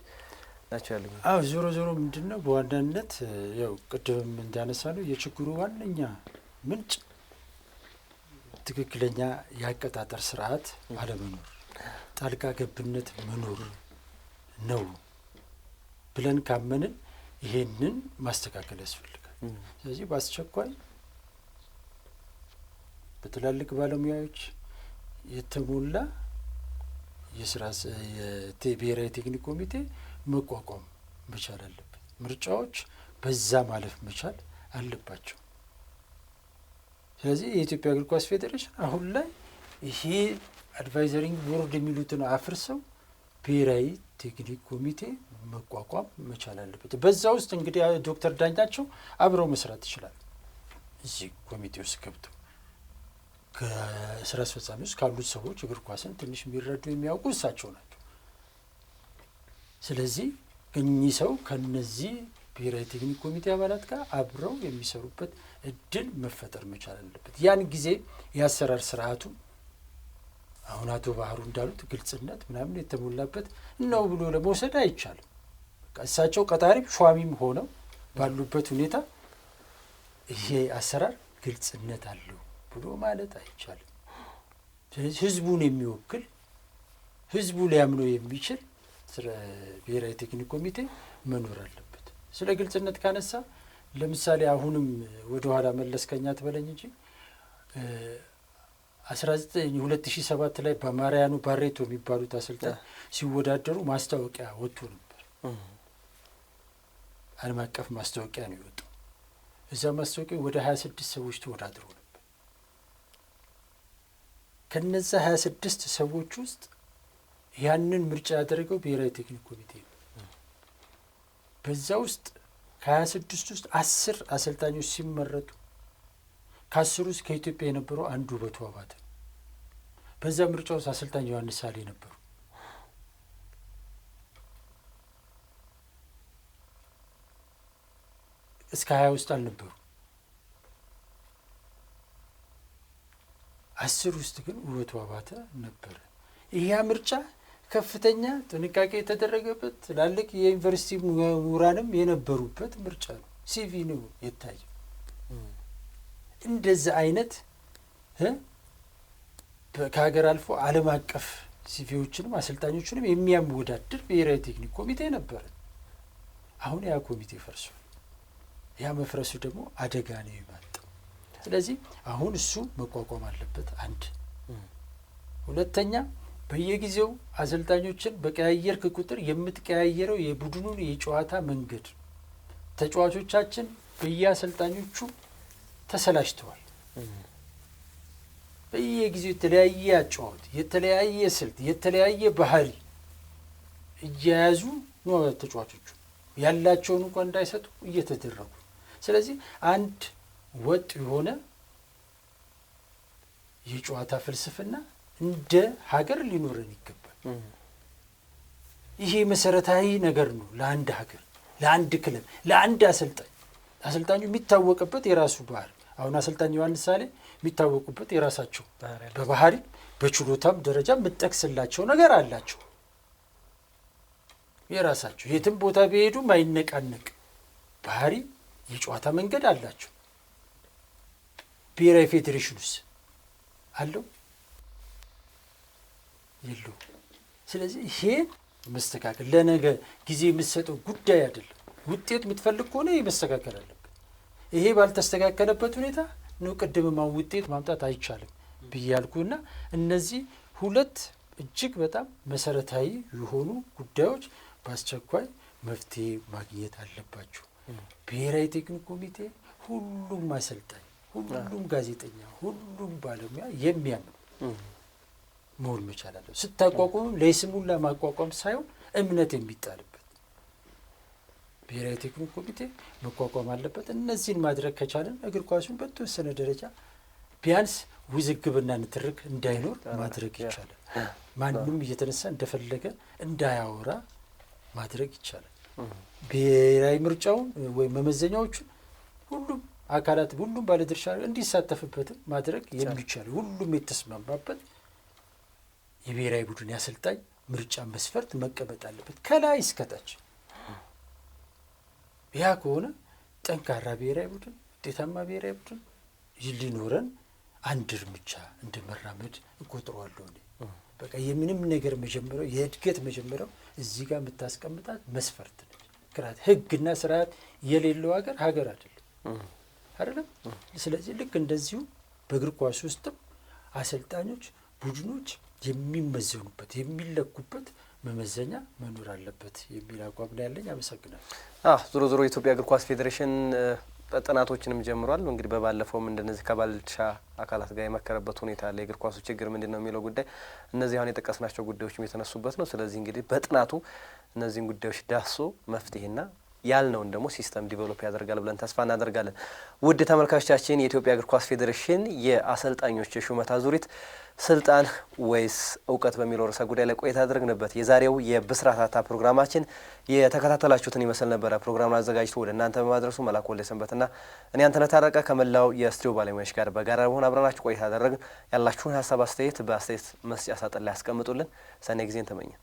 ናቸው ያሉኝ። ዞሮ ዞሮ ምንድነው በዋናነት ያው ቅድም እንዳነሳ ነው የችግሩ ዋነኛ ምንጭ ትክክለኛ የአቀጣጠር ስርዓት አለመኖር፣ ጣልቃ ገብነት መኖር ነው ብለን ካመንን ይሄንን ማስተካከል ያስፈልጋል። ስለዚህ በአስቸኳይ በትላልቅ ባለሙያዎች የተሞላ የብሔራዊ ቴክኒክ ኮሚቴ መቋቋም መቻል አለበት። ምርጫዎች በዛ ማለፍ መቻል አለባቸው። ስለዚህ የኢትዮጵያ እግር ኳስ ፌዴሬሽን አሁን ላይ ይሄ አድቫይዘሪንግ ቦርድ የሚሉትን አፍርሰው ብሔራዊ ቴክኒክ ኮሚቴ መቋቋም መቻል አለበት። በዛ ውስጥ እንግዲህ ዶክተር ዳኛቸው አብረው መስራት ይችላል። እዚህ ኮሚቴ ውስጥ ገብተው ከስራ አስፈጻሚ ውስጥ ካሉት ሰዎች እግር ኳስን ትንሽ የሚረዱ የሚያውቁ እሳቸው ናቸው። ስለዚህ እኚህ ሰው ከነዚህ ብሔራዊ ቴክኒክ ኮሚቴ አባላት ጋር አብረው የሚሰሩበት እድል መፈጠር መቻል አለበት። ያን ጊዜ የአሰራር ስርዓቱ አሁን አቶ ባህሩ እንዳሉት ግልጽነት ምናምን የተሞላበት ነው ብሎ ለመውሰድ አይቻልም። እሳቸው ቀጣሪም ሿሚም ሆነው ባሉበት ሁኔታ ይሄ አሰራር ግልጽነት አለው ብሎ ማለት አይቻልም። ስለዚህ ህዝቡን የሚወክል ህዝቡ ሊያምነው የሚችል ብሔራዊ ቴክኒክ ኮሚቴ መኖር አለበት። ስለ ግልጽነት ካነሳ ለምሳሌ አሁንም ወደ ኋላ መለስከኛ ትበለኝ እንጂ 2007 ላይ በማሪያኖ ባሬቶ የሚባሉት አሰልጣኝ ሲወዳደሩ ማስታወቂያ ወጥቶ ነበር። ዓለም አቀፍ ማስታወቂያ ነው የወጣው። እዛ ማስታወቂያ ወደ 26 ሰዎች ተወዳድረው ነበር። ከነዛ 26 ሰዎች ውስጥ ያንን ምርጫ ያደረገው ብሔራዊ ቴክኒክ ኮሚቴ ነው። በዛ ውስጥ ከ26 ውስጥ 10 አሰልጣኞች ሲመረጡ ከ10 ውስጥ ከኢትዮጵያ የነበረው አንዱ ውበቱ አባተ ነው። በዛ ምርጫ ውስጥ አሰልጣኝ ዮሐንስ ሳሌ ነበሩ። እስከ 20 ውስጥ አልነበሩ። 10 ውስጥ ግን ውበቱ አባተ ነበረ። ይሄ ምርጫ ከፍተኛ ጥንቃቄ የተደረገበት ትላልቅ የዩኒቨርሲቲ ምሁራንም የነበሩበት ምርጫ ነው። ሲቪ ነው የታየው። እንደዛ አይነት ከሀገር አልፎ ዓለም አቀፍ ሲቪዎችንም አሰልጣኞችንም የሚያወዳድር ብሔራዊ ቴክኒክ ኮሚቴ ነበረ። አሁን ያ ኮሚቴ ፈርሷል። ያ መፍረሱ ደግሞ አደጋ ነው የመጣው። ስለዚህ አሁን እሱ መቋቋም አለበት። አንድ ሁለተኛ በየጊዜው አሰልጣኞችን በቀያየርክ ቁጥር የምትቀያየረው የቡድኑን የጨዋታ መንገድ። ተጫዋቾቻችን በየአሰልጣኞቹ ተሰላችተዋል። በየጊዜው የተለያየ አጨዋወት፣ የተለያየ ስልት፣ የተለያየ ባህሪ እየያዙ ነው ተጫዋቾቹ ያላቸውን እንኳን እንዳይሰጡ እየተደረጉ። ስለዚህ አንድ ወጥ የሆነ የጨዋታ ፍልስፍና እንደ ሀገር ሊኖረን ይገባል። ይሄ መሰረታዊ ነገር ነው ለአንድ ሀገር፣ ለአንድ ክለብ፣ ለአንድ አሰልጣኝ። አሰልጣኙ የሚታወቅበት የራሱ ባህሪ አሁን አሰልጣኝ ዮሐንስ ሳሌ የሚታወቁበት የራሳቸው በባህሪ በችሎታም ደረጃ የምጠቅስላቸው ነገር አላቸው። የራሳቸው የትም ቦታ ቢሄዱ ማይነቃነቅ ባህሪ የጨዋታ መንገድ አላቸው። ብሔራዊ ፌዴሬሽኑስ አለው የለው? ስለዚህ ይሄ መስተካከል ለነገ ጊዜ የምትሰጠው ጉዳይ አይደለም። ውጤት የምትፈልግ ከሆነ ይሄ መስተካከል አለበት። ይሄ ባልተስተካከለበት ሁኔታ ነው ቅድምማ ውጤት ማምጣት አይቻልም ብያልኩና እነዚህ ሁለት እጅግ በጣም መሰረታዊ የሆኑ ጉዳዮች በአስቸኳይ መፍትሄ ማግኘት አለባቸው። ብሔራዊ ቴክኒክ ኮሚቴ ሁሉም አሰልጣኝ፣ ሁሉም ጋዜጠኛ፣ ሁሉም ባለሙያ የሚያምኑ መሆን መቻል አለው። ስታቋቁሙ ለስሙላ ማቋቋም ሳይሆን እምነት የሚጣልበት ብሔራዊ ቴክኒክ ኮሚቴ መቋቋም አለበት። እነዚህን ማድረግ ከቻለን እግር ኳሱን በተወሰነ ደረጃ ቢያንስ ውዝግብና ንትርክ እንዳይኖር ማድረግ ይቻላል። ማንም እየተነሳ እንደፈለገ እንዳያወራ ማድረግ ይቻላል። ብሔራዊ ምርጫውን ወይም መመዘኛዎቹን ሁሉም አካላት ሁሉም ባለድርሻ እንዲሳተፍበትም ማድረግ የሚቻል ሁሉም የተስማማበት የብሔራዊ ቡድን ያሰልጣኝ ምርጫ መስፈርት መቀመጥ አለበት ከላይ እስከታች። ያ ከሆነ ጠንካራ ብሔራዊ ቡድን ውጤታማ ብሔራዊ ቡድን ሊኖረን አንድ እርምጃ እንደመራመድ እቆጥረዋለሁ። በቃ የምንም ነገር መጀመሪያው የእድገት መጀመሪያው እዚህ ጋር የምታስቀምጣት መስፈርት ነች። ክራት ህግና ስርዓት የሌለው ሀገር አይደለም። ስለዚህ ልክ እንደዚሁ በእግር ኳስ ውስጥም አሰልጣኞች ቡድኖች የሚመዘኑበት የሚለኩበት መመዘኛ መኖር አለበት የሚል አቋም ላይ ያለኝ። አመሰግናለሁ። ዞሮ ዞሮ የኢትዮጵያ እግር ኳስ ፌዴሬሽን ጥናቶችንም ጀምሯል። እንግዲህ በባለፈውም እንደነዚህ ከባለድርሻ አካላት ጋር የመከረበት ሁኔታ አለ። የእግር ኳሱ ችግር ምንድነው የሚለው ጉዳይ እነዚህ አሁን የጠቀስናቸው ጉዳዮችም የተነሱበት ነው። ስለዚህ እንግዲህ በጥናቱ እነዚህን ጉዳዮች ዳሶ መፍትሄና ያልነውን ደግሞ ሲስተም ዲቨሎፕ ያደርጋል ብለን ተስፋ እናደርጋለን። ውድ ተመልካቾቻችን የኢትዮጵያ እግር ኳስ ፌዴሬሽን የአሰልጣኞች የሹመት አዙሪት ስልጣን ወይስ እውቀት በሚለው ርዕሰ ጉዳይ ላይ ቆይታ ያደረግንበት የዛሬው የብስራት ሀታ ፕሮግራማችን የተከታተላችሁትን ይመስል ነበረ። ፕሮግራሙን አዘጋጅቶ ወደ እናንተ በማድረሱ መላኩ ወልደሰንበትና እኔ አንተነህ ታረቀ ከመላው የስቱዲዮ ባለሙያዎች ጋር በጋራ በመሆን አብረናችሁ ቆይታ ያደረግን። ያላችሁን ሀሳብ አስተያየት በአስተያየት መስጫ ሳጥን ላይ ያስቀምጡልን። ሰኔ ጊዜን ተመኘን።